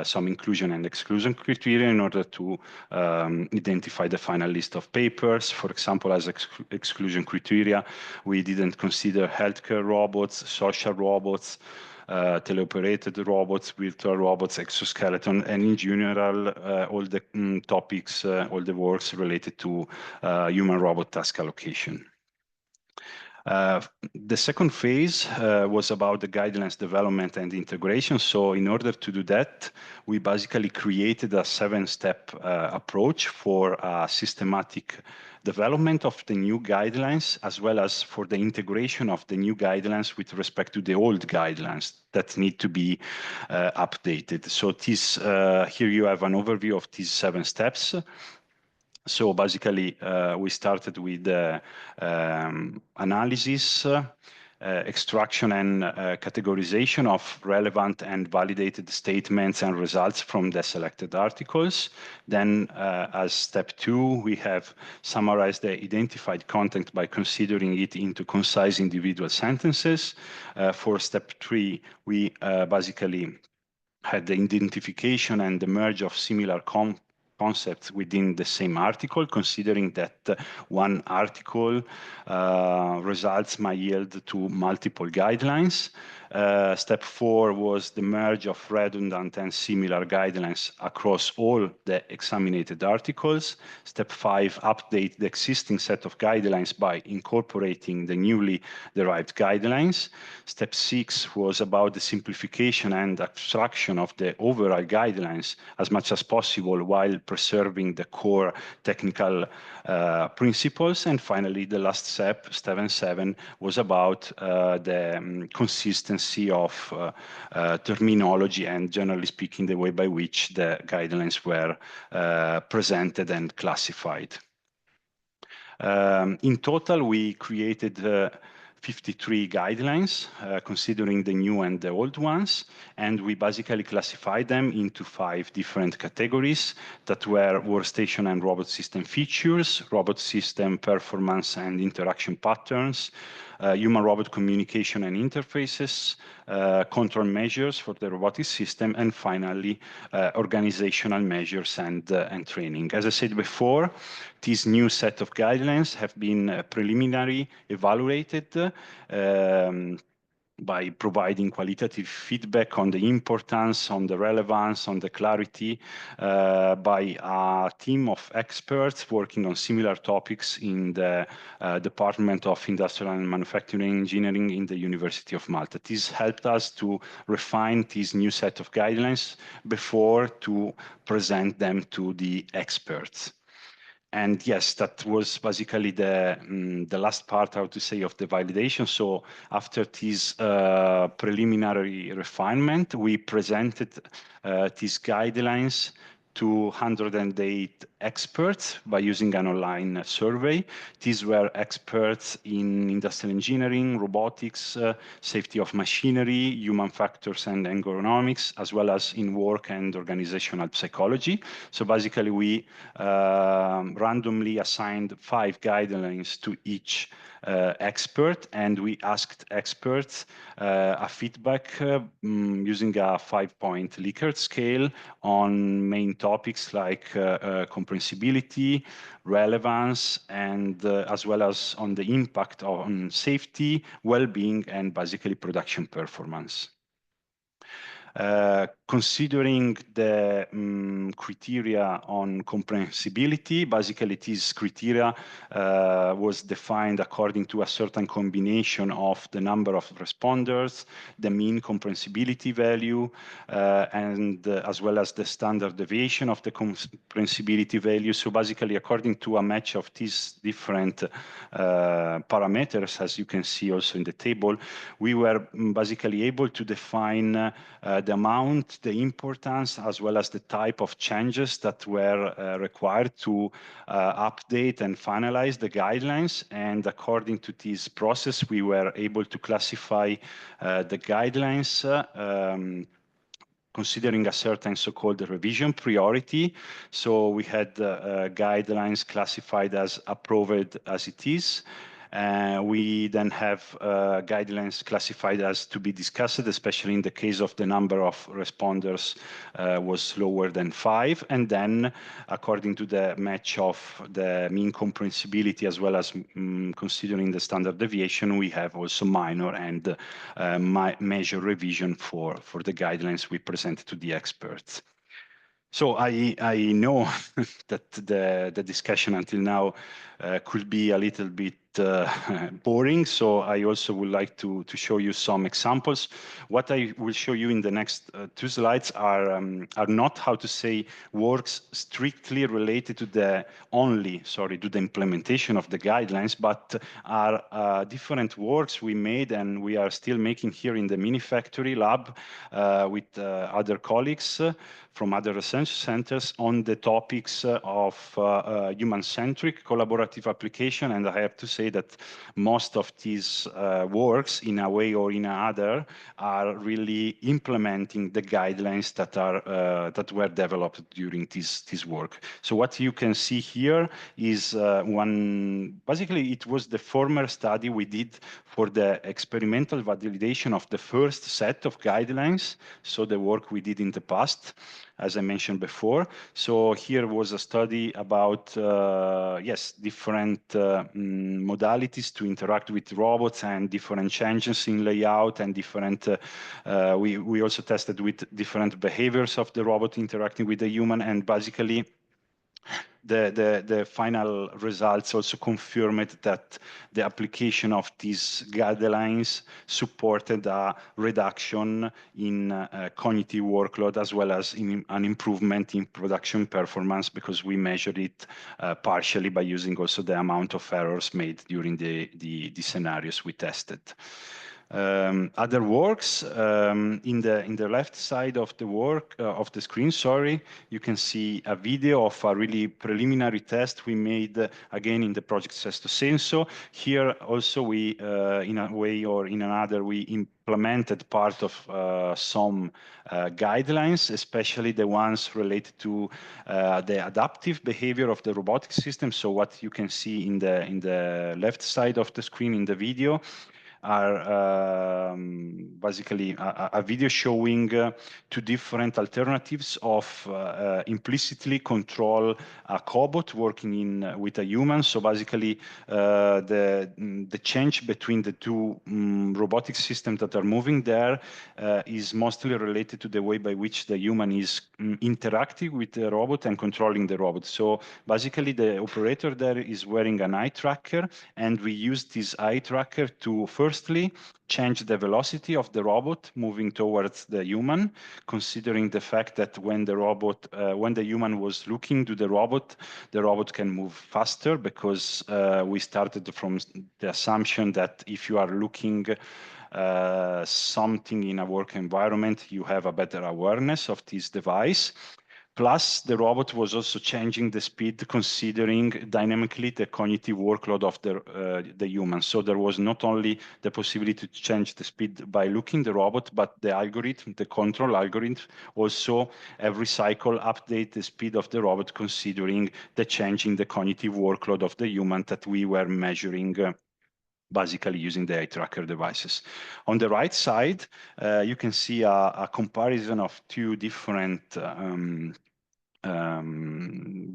some inclusion and exclusion criteria in order to identify the final list of papers. For example, as exclusion criteria, we didn't consider healthcare robots, social robots, teleoperated robots, virtual robots, exoskeleton, and in general, all the topics, all the works related to human-robot task allocation. The second phase was about the guidelines development and integration. So in order to do that, we basically created a 7-step approach for systematic development of the new guidelines, as well as for the integration of the new guidelines with respect to the old guidelines that need to be updated. So this, here you have an overview of these 7 steps. So basically, we started with analysis, extraction and categorization of relevant and validated statements and results from the selected articles. Then as step 2, we have summarized the identified content by considering it into concise individual sentences. For step 3, we basically had the identification and the merge of similar concepts within the same article, considering that one article results might yield to multiple guidelines. Step 4 was the merge of redundant and similar guidelines across all the examined articles. Step 5, update the existing set of guidelines by incorporating the newly derived guidelines. Step 6 was about the simplification and abstraction of the overall guidelines as much as possible while preserving the core technical principles. And finally, the last step, step 7, was about the consistency of terminology and, generally speaking, the way by which the guidelines were presented and classified. In total, we created 53 guidelines, considering the new and the old ones, and we basically classified them into 5 different categories that were workstation and robot system features, robot system performance and interaction patterns, human-robot communication and interfaces, control measures for the robotic system, and finally, organizational measures and training. As I said before, this new set of guidelines have been preliminarily evaluated by providing qualitative feedback on the importance, on the relevance, on the clarity by a team of experts working on similar topics in the Department of Industrial and Manufacturing Engineering in the University of Malta. This helped us to refine this new set of guidelines before to present them to the experts. And yes, that was basically the last part, how to say, of the validation. So after this preliminary refinement, we presented these guidelines to 108 experts by using an online survey. These were experts in industrial engineering, robotics, safety of machinery, human factors and ergonomics, as well as in work and organizational psychology. So basically, we randomly assigned 5 guidelines to each expert, and we asked experts a feedback using a 5-point Likert scale on main topics like comprehensibility, relevance, and as well as on the impact on safety, well-being, and basically production performance. Considering the criteria on comprehensibility, basically this criteria was defined according to a certain combination of the number of responders, the mean comprehensibility value, and as well as the standard deviation of the comprehensibility value. So basically, according to a match of these different parameters, as you can see also in the table, we were basically able to define the amount, the importance, as well as the type of changes that were required to update and finalize the guidelines. And according to this process, we were able to classify the guidelines considering a certain so-called revision priority. So we had guidelines classified as approved as it is. We then have guidelines classified as to be discussed, especially in the case of the number of responders was lower than 5. And then, according to the match of the mean comprehensibility, as well as considering the standard deviation, we have also minor and major revision for the guidelines we presented to the experts. So I know that the discussion until now could be a little bit boring, so I also would like to show you some examples. What I will show you in the next 2 slides are not, how to say, works strictly related to the implementation of the guidelines, but are different works we made and we are still making here in the Mini Factory lab with other colleagues from other research centers on the topics of human-centric collaborative application. And I have to say that most of these works, in a way or in another, are really implementing the guidelines that are that were developed during this work. So what you can see here is basically it was the former study we did for the experimental validation of the first set of guidelines, so the work we did in the past, as I mentioned before. So here was a study about, different modalities to interact with robots and different changes in layout and different, we also tested with different behaviors of the robot interacting with the human, and basically the final results also confirmed that the application of these guidelines supported a reduction in cognitive workload, as well as an improvement in production performance, because we measured it partially by using also the amount of errors made during the scenarios we tested. Other works in the left side of the work of the screen, you can see a video of a really preliminary test we made again in the project Sesto Senso. Here also we in a way or in another we implemented part of some guidelines, especially the ones related to the adaptive behavior of the robotic system. So what you can see in the left side of the screen in the video are basically a video showing 2 different alternatives of implicitly control a cobot working with a human. So basically the change between the 2 robotic systems that are moving there is mostly related to the way by which the human is interacting with the robot and controlling the robot. So basically the operator there is wearing an eye tracker, and we use this eye tracker to firstly change the velocity of the robot moving towards the human, considering the fact that when the human was looking to the robot can move faster, because we started from the assumption that if you are looking something in a work environment, you have a better awareness of this device. Plus, the robot was also changing the speed, considering dynamically the cognitive workload of the human. So there was not only the possibility to change the speed by looking the robot, but the algorithm, the control algorithm, also every cycle update the speed of the robot, considering the change in the cognitive workload of the human that we were measuring basically using the eye tracker devices. On the right side, you can see a comparison of 2 different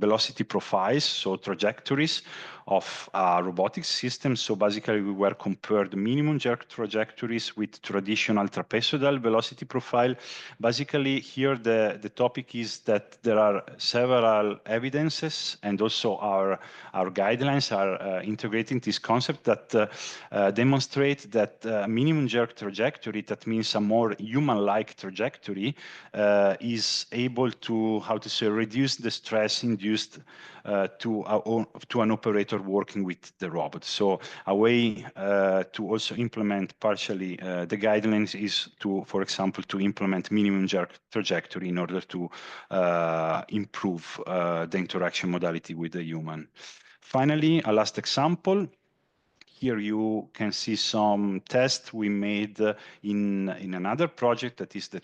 velocity profiles, so trajectories of a robotics system. So basically we were compared minimum jerk trajectories with traditional trapezoidal velocity profile. Basically here the topic is that there are several evidences and also our guidelines are integrating this concept that demonstrate that minimum jerk trajectory, that means a more human-like trajectory, is able to, how to say, reduce the stress induced to an operator working with the robot. So a way to also implement partially the guidelines is to, for example, to implement minimum jerk trajectory in order to improve the interaction modality with the human. Finally, a last example. Here you can see some tests we made in another project, that is the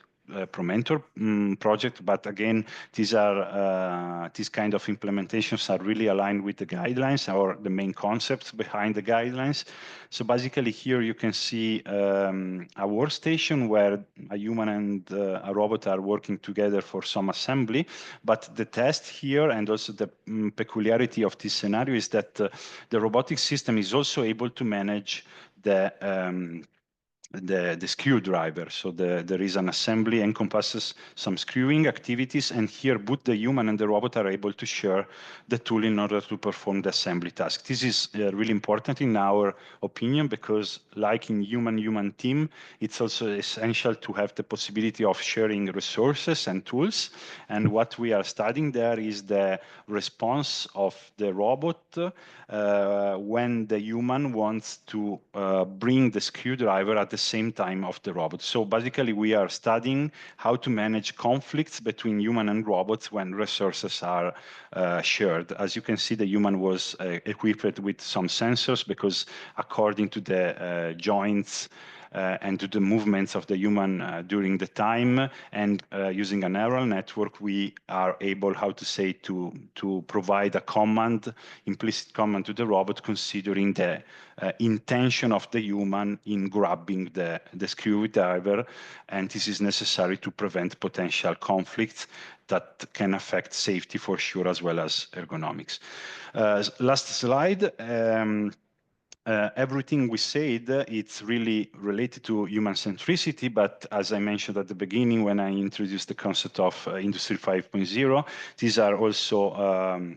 Promentor project, but again, these kind of implementations are really aligned with the guidelines or the main concepts behind the guidelines. So basically here you can see a workstation where a human and a robot are working together for some assembly, but the test here and also the peculiarity of this scenario is that the robotic system is also able to manage the screwdriver. So there is an assembly encompasses some screwing activities, and here both the human and the robot are able to share the tool in order to perform the assembly task. This is really important in our opinion, because like in human-human team, it's also essential to have the possibility of sharing resources and tools. And what we are studying there is the response of the robot when the human wants to bring the screwdriver at the same time of the robot. So basically we are studying how to manage conflicts between human and robots when resources are shared. As you can see, the human was equipped with some sensors, because according to the joints and to the movements of the human during the time, and using a neural network, we are able, how to say, to provide a command, implicit command to the robot, considering the intention of the human in grabbing the screwdriver, and this is necessary to prevent potential conflicts that can affect safety for sure, as well as ergonomics. Last slide. Everything we said, it's really related to human centricity, but as I mentioned at the beginning when I introduced the concept of Industry 5.0, these are also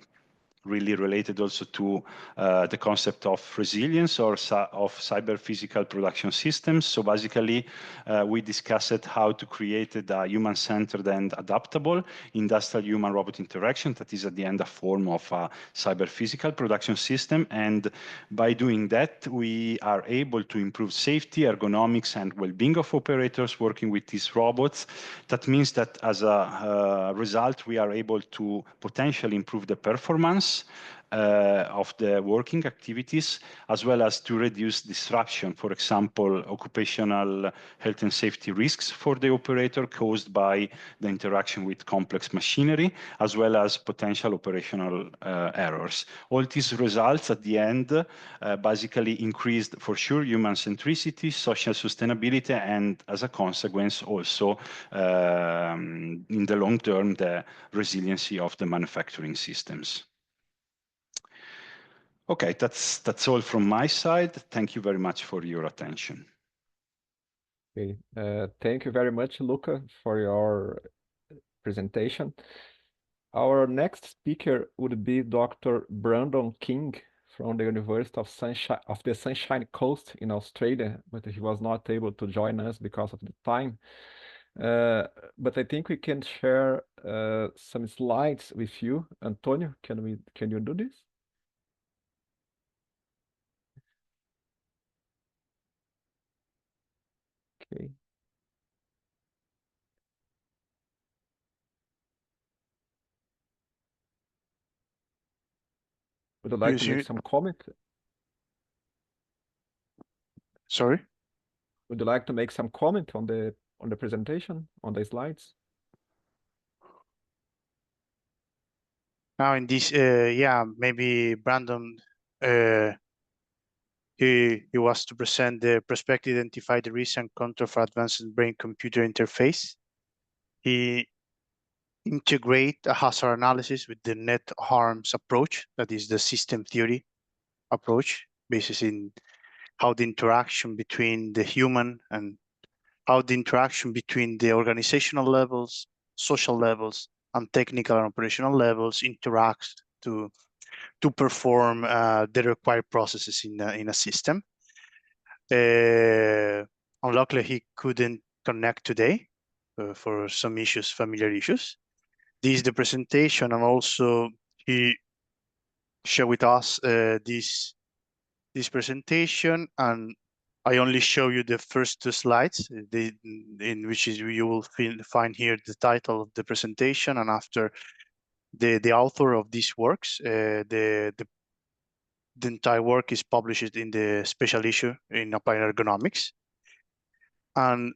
really related also to the concept of resilience or of cyber physical production systems. So basically, we discussed how to create a human-centered and adaptable industrial human-robot interaction that is at the end a form of a cyber physical production system. And by doing that, we are able to improve safety, ergonomics, and well-being of operators working with these robots. That means that as a result, we are able to potentially improve the performance of the working activities, as well as to reduce disruption, for example, occupational health and safety risks for the operator caused by the interaction with complex machinery, as well as potential operational errors. All these results at the end basically increased, for sure, human centricity, social sustainability, and as a consequence also in the long term, the resiliency of the manufacturing systems. Okay, that's all from my side. Thank you very much for your attention. Okay, thank you very much, Luca, for your presentation. Our next speaker would be Dr. Brandon King from the University of the Sunshine Coast in Australia, but he was not able to join us because of the time. But I think we can share some slides with you. Antonio, can you do this? Okay. Would you like to make some comment? Sorry? Would you like to make some comment on the presentation, on the slides? Now in this, yeah, maybe Brandon, he was to present the perspective, identify the risk and control for advanced brain-computer interface. He integrate a hazard analysis with the net harms approach, that is the system theory approach, based in how the interaction between the human and how the interaction between the organizational levels, social levels, and technical and operational levels interacts to perform the required processes in a system. Unluckily, he couldn't connect today for some issues, familiar issues. This is the presentation, and also he shared with us this presentation, and I only show you the first two slides, in which you will find here the title of the presentation, and after the author of these works, the entire work is published in the special issue in Applied Ergonomics. And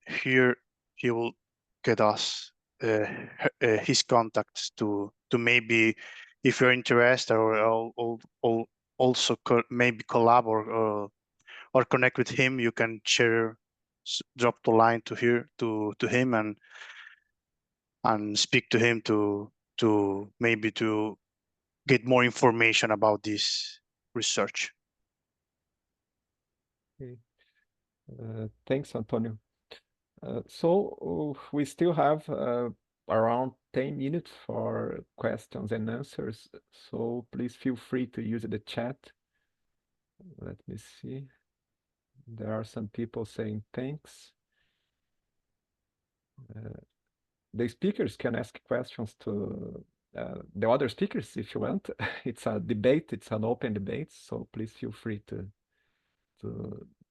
here he will get us his contacts to maybe, if you're interested, or also maybe collab or connect with him, you can drop the line to him and speak to him to maybe to get more information about this research. Okay. Thanks, Antonio. So we still have around 10 minutes for questions and answers. So please feel free to use the chat. Let me see. There are some people saying thanks. The speakers can ask questions to the other speakers if you want. It's a debate, it's an open debate, so please feel free to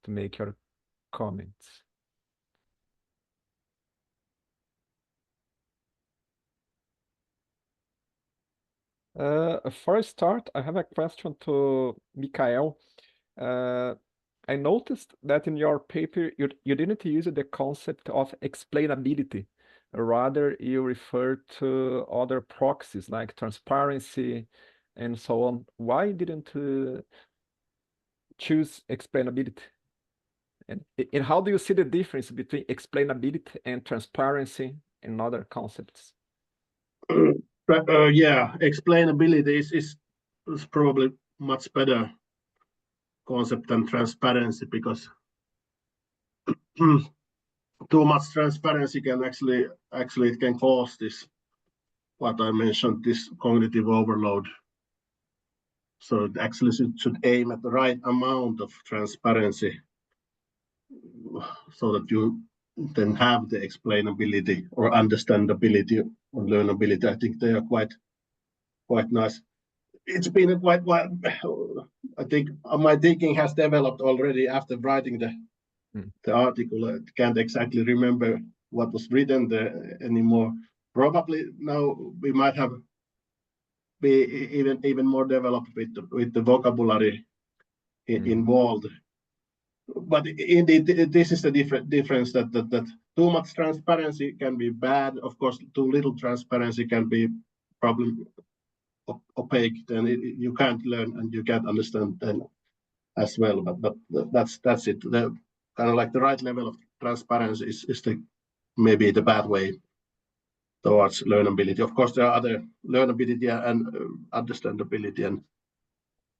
make your comments. For a start, I have a question to Mikael. I noticed that in your paper, you didn't use the concept of explainability. Rather, you referred to other proxies like transparency and so on. Why didn't you choose explainability? And how do you see the difference between explainability and transparency and other concepts? Yeah, explainability is probably much better concept than transparency, because too much transparency can actually it can cause this, what I mentioned, this cognitive overload. So it actually should aim at the right amount of transparency, so that you then have the explainability or understandability or learnability. I think they are quite nice. It's been a quite while. I think my thinking has developed already after writing the article. I can't exactly remember what was written there anymore. Probably now we might have be even more developed with the vocabulary involved. But indeed, this is the difference that too much transparency can be bad. Of course, too little transparency can be problem opaque. Then you can't learn and you can't understand then as well. But that's it. The kind of like the right level of transparency is maybe the bad way towards learnability. Of course, there are other learnability and understandability and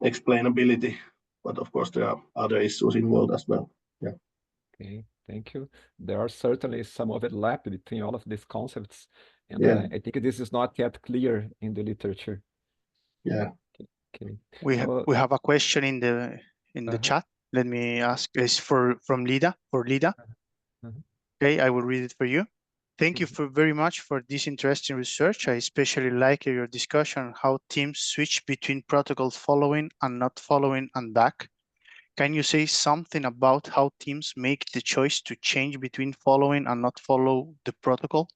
explainability, but of course there are other issues involved as well. Yeah. Okay, thank you. There are certainly some overlap between all of these concepts, and Yeah. I think this is not yet clear in the literature. Yeah. Okay. We have a question in the chat. Let me ask. It's from Lida. For Lida. Okay, I will read it for you. Thank you very much for this interesting research. I especially like your discussion on how teams switch between protocol following and not following and back. Can you say something about how teams make the choice to change between following and not follow the protocol?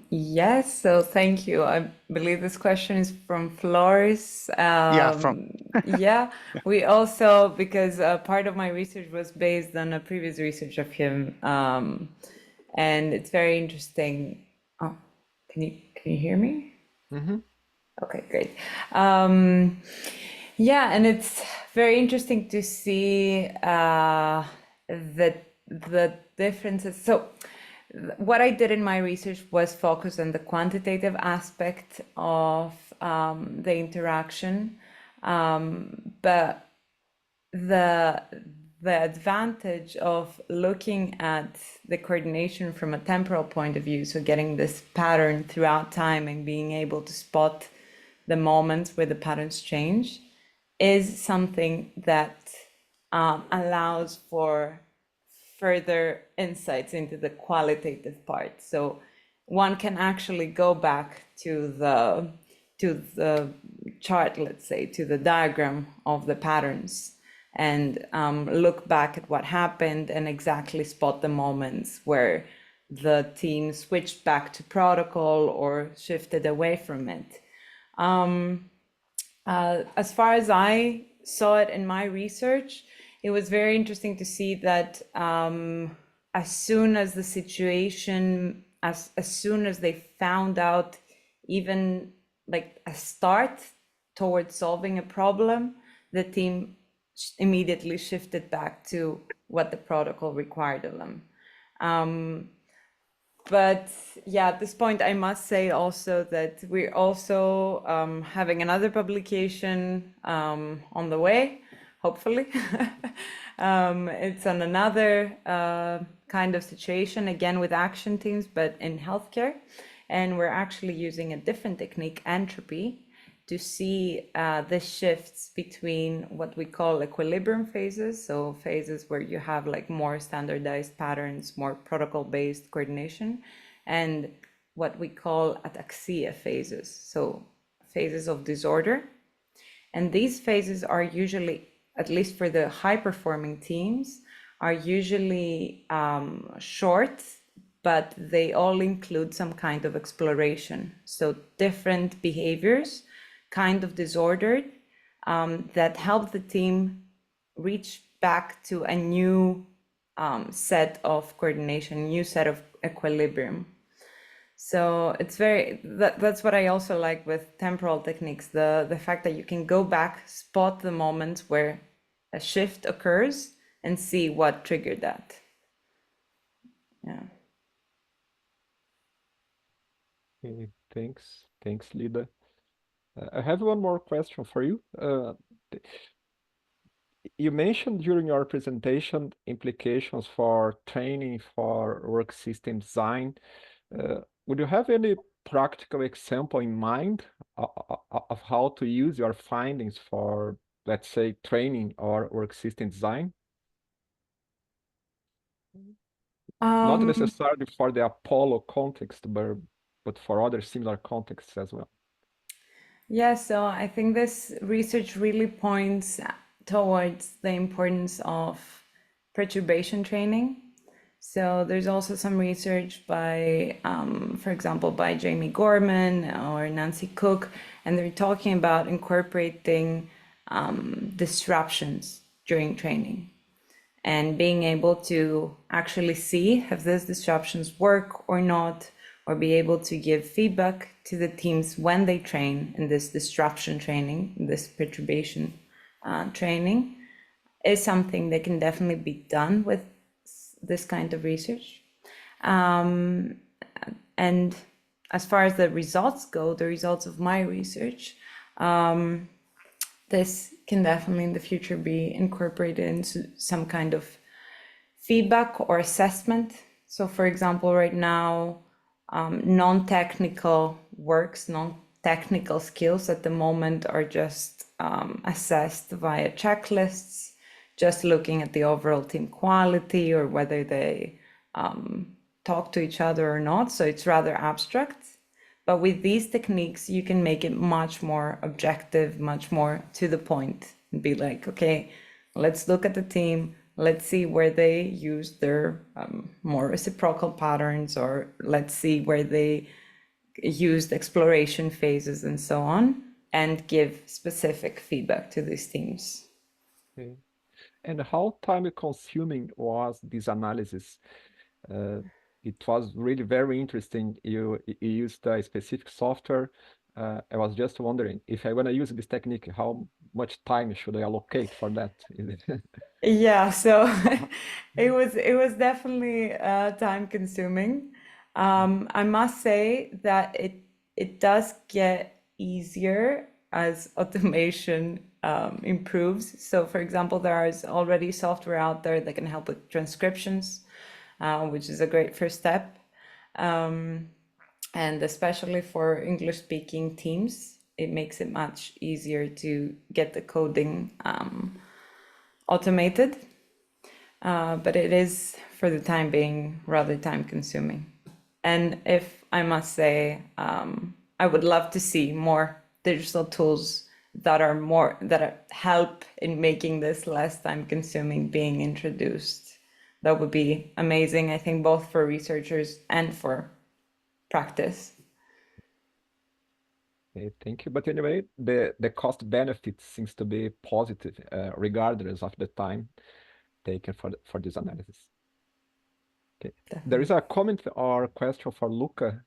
Yes, so thank you. I believe this question is from Flores. Yeah, we also, because part of my research was based on a previous research of him, and it's very interesting. Oh, can you hear me? Okay, great. Yeah, and it's very interesting to see the differences. So what I did in my research was focus on the quantitative aspect of the interaction, but the advantage of looking at the coordination from a temporal point of view, so getting this pattern throughout time and being able to spot the moments where the patterns change, is something that allows for further insights into the qualitative part. So one can actually go back to the chart, let's say, to the diagram of the patterns, and look back at what happened and exactly spot the moments where the team switched back to protocol or shifted away from it. As far as I saw it in my research, it was very interesting to see that as soon as the situation, as soon as they found out even like a start towards solving a problem, the team immediately shifted back to what the protocol required of them. But yeah, at this point, I must say also that we're also having another publication on the way, hopefully. It's on another kind of situation, again with action teams, but in healthcare. And we're actually using a different technique, entropy, to see the shifts between what we call equilibrium phases, so phases where you have like more standardized patterns, more protocol-based coordination, and what we call ataxia phases, so phases of disorder. And these phases are usually, at least for the high-performing teams, are usually short, but they all include some kind of exploration, so different behaviors, kind of disordered, that help the team reach back to a new set of coordination, new set of equilibrium. So it's that's what I also like with temporal techniques, the fact that you can go back, spot the moments where a shift occurs and see what triggered that. Yeah. Okay, thanks, Lida. I have one more question for you. You mentioned during your presentation implications for training for work system design. Would you have any practical example in mind of how to use your findings for, let's say, training or work system design? Not necessarily for the Apollo context, but for other similar contexts as well. Yeah, so I think this research really points towards the importance of perturbation training. So there's also some research by, for example, by Jamie Gorman or Nancy Cook, and they're talking about incorporating disruptions during training and being able to actually see if these disruptions work or not, or be able to give feedback to the teams when they train in this disruption training, this perturbation training, is something that can definitely be done with this kind of research. And as far as the results go, the results of my research, this can definitely in the future be incorporated into some kind of feedback or assessment. So for example, right now, non-technical works, non-technical skills at the moment are just assessed via checklists, just looking at the overall team quality or whether they talk to each other or not. So it's rather abstract. But with these techniques, you can make it much more objective, much more to the point, and be like, okay, let's look at the team. Let's see where they use their more reciprocal patterns, or let's see where they used exploration phases and so on, and give specific feedback to these teams. Okay. And how time consuming was this analysis? It was really very interesting. You used a specific software. I was just wondering if I want to use this technique, how much time should I allocate for that? Yeah, so it was definitely time consuming. I must say that it does get easier as automation improves. So for example, there is already software out there that can help with transcriptions, which is a great first step. And especially for English speaking teams, it makes it much easier to get the coding automated. But it is, for the time being, rather time consuming. And if I must say, I would love to see more digital tools that help in making this less time consuming being introduced. That would be amazing, I think, both for researchers and for practice. Okay, thank you. But anyway, the cost benefit seems to be positive, regardless of the time taken for this analysis. Okay, there is a comment or question for Luca.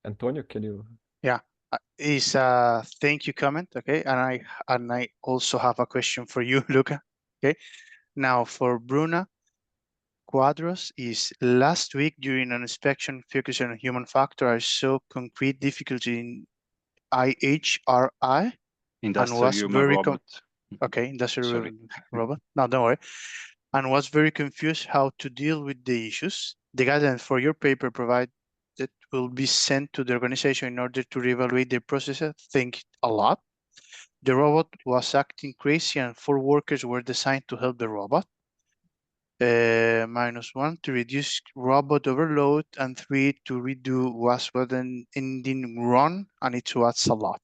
Antonio, can you? Yeah, is a thank you comment, okay? And I also have a question for you, Luca. Okay, now for Bruna Quadros is last week during an inspection focusing on human factor, I saw concrete difficulty in IHRI and was Human very robot. okay, industrial Sorry. robot. No, don't worry. And was very confused how to deal with the issues. The guidance for your paper provided will be sent to the organization in order to reevaluate their processes. Think a lot. The robot was acting crazy and 4 workers were designed to help the robot. -1 to reduce robot overload and 3 to redo was button ending run, and it was a lot.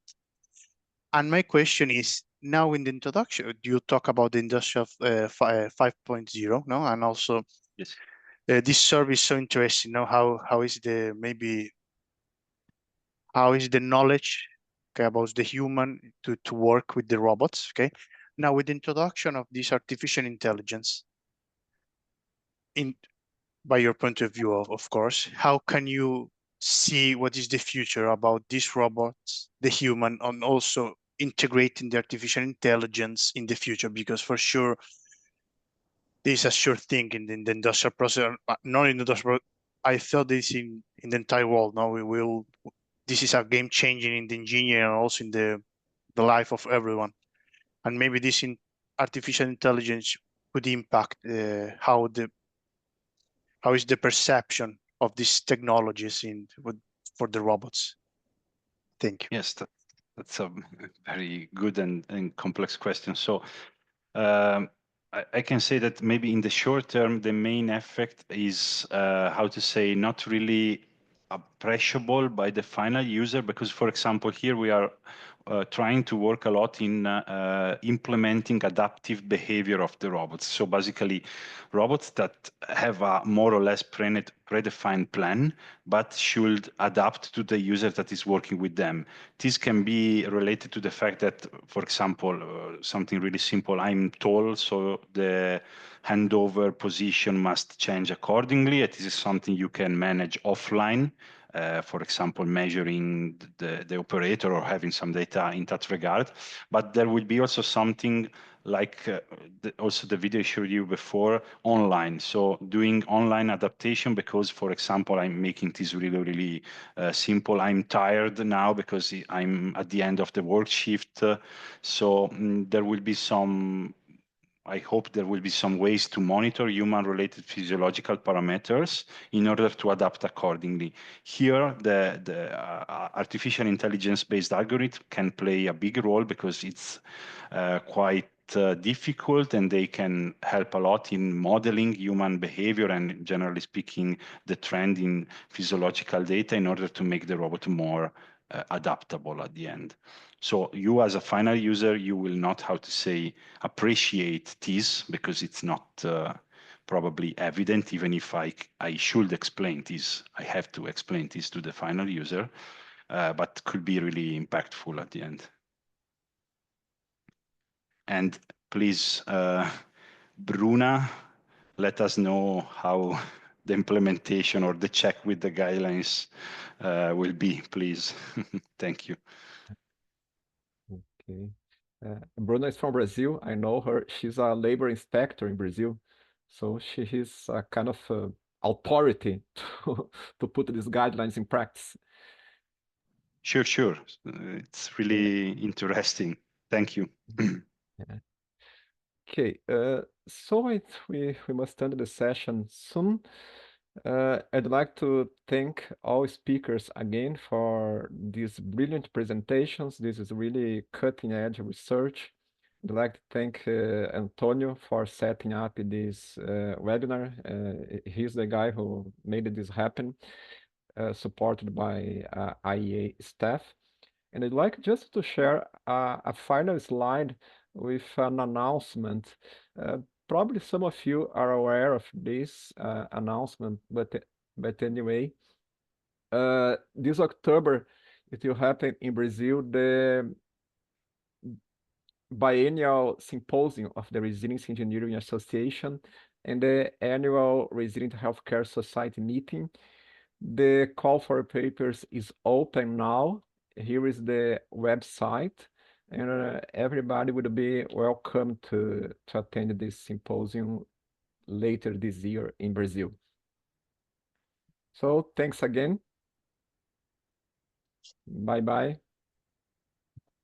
And my question is, now in the introduction, you talk about the industrial 5.0, no? And also Yes. This survey is so interesting, no? How is the how is the knowledge, okay, about the human to work with the robots, okay? Now with the introduction of this artificial intelligence, by your point of view, of course, how can you see what is the future about these robots, the human, and also integrating the artificial intelligence in the future? Because for sure, this is a sure thing in the industrial process, not in the industrial. I felt this in the entire world. Now we will. This is a game changing in the engineering and also in the life of everyone. And maybe this in artificial intelligence could impact how is the perception of these technologies for the robots. Thank you. Yes, that's a very good and complex question. So I can say that maybe in the short term, the main effect is how to say, not really appreciable by the final user, because, for example, here we are trying to work a lot in implementing adaptive behavior of the robots. So basically, robots that have a more or less predefined plan, but should adapt to the user that is working with them. This can be related to the fact that, for example, something really simple, I'm tall, so the handover position must change accordingly. This is something you can manage offline. For example, measuring the operator or having some data in that regard. But there will be also something like also the video I showed you before, online. So doing online adaptation because, for example, I'm making this really simple. I'm tired now because I'm at the end of the work shift. So there will be some, I hope there will be some ways to monitor human-related physiological parameters in order to adapt accordingly. Here, the artificial intelligence-based algorithm can play a big role because it's quite difficult, and they can help a lot in modeling human behavior and, generally speaking, the trend in physiological data in order to make the robot more adaptable at the end. So you as a final user, you will not, how to say, appreciate this because it's not probably evident, even if I should explain this, I have to explain this to the final user, but could be really impactful at the end. And please, Bruna, let us know how the implementation or the check with the guidelines will be, please. Thank you. Okay. Bruna is from Brazil. I know her. She's a labor inspector in Brazil. So she is a kind of authority to put these guidelines in practice. Sure. It's really interesting. Thank you. Yeah. Okay, so we must end the session soon. I'd like to thank all speakers again for these brilliant presentations. This is really cutting-edge research. I'd like to thank Antonio for setting up this webinar. He's the guy who made this happen, supported by IEA staff. And I'd like just to share a final slide with an announcement. Probably some of you are aware of this announcement, but anyway, this October it will happen in Brazil the biennial symposium of the Resilience Engineering Association and the annual Resilient Healthcare Society meeting. The call for papers is open now. Here is the website, and everybody would be welcome to attend this symposium later this year in Brazil. So thanks again. Bye-bye.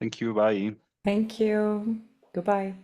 Thank you. Bye. Thank you. Goodbye.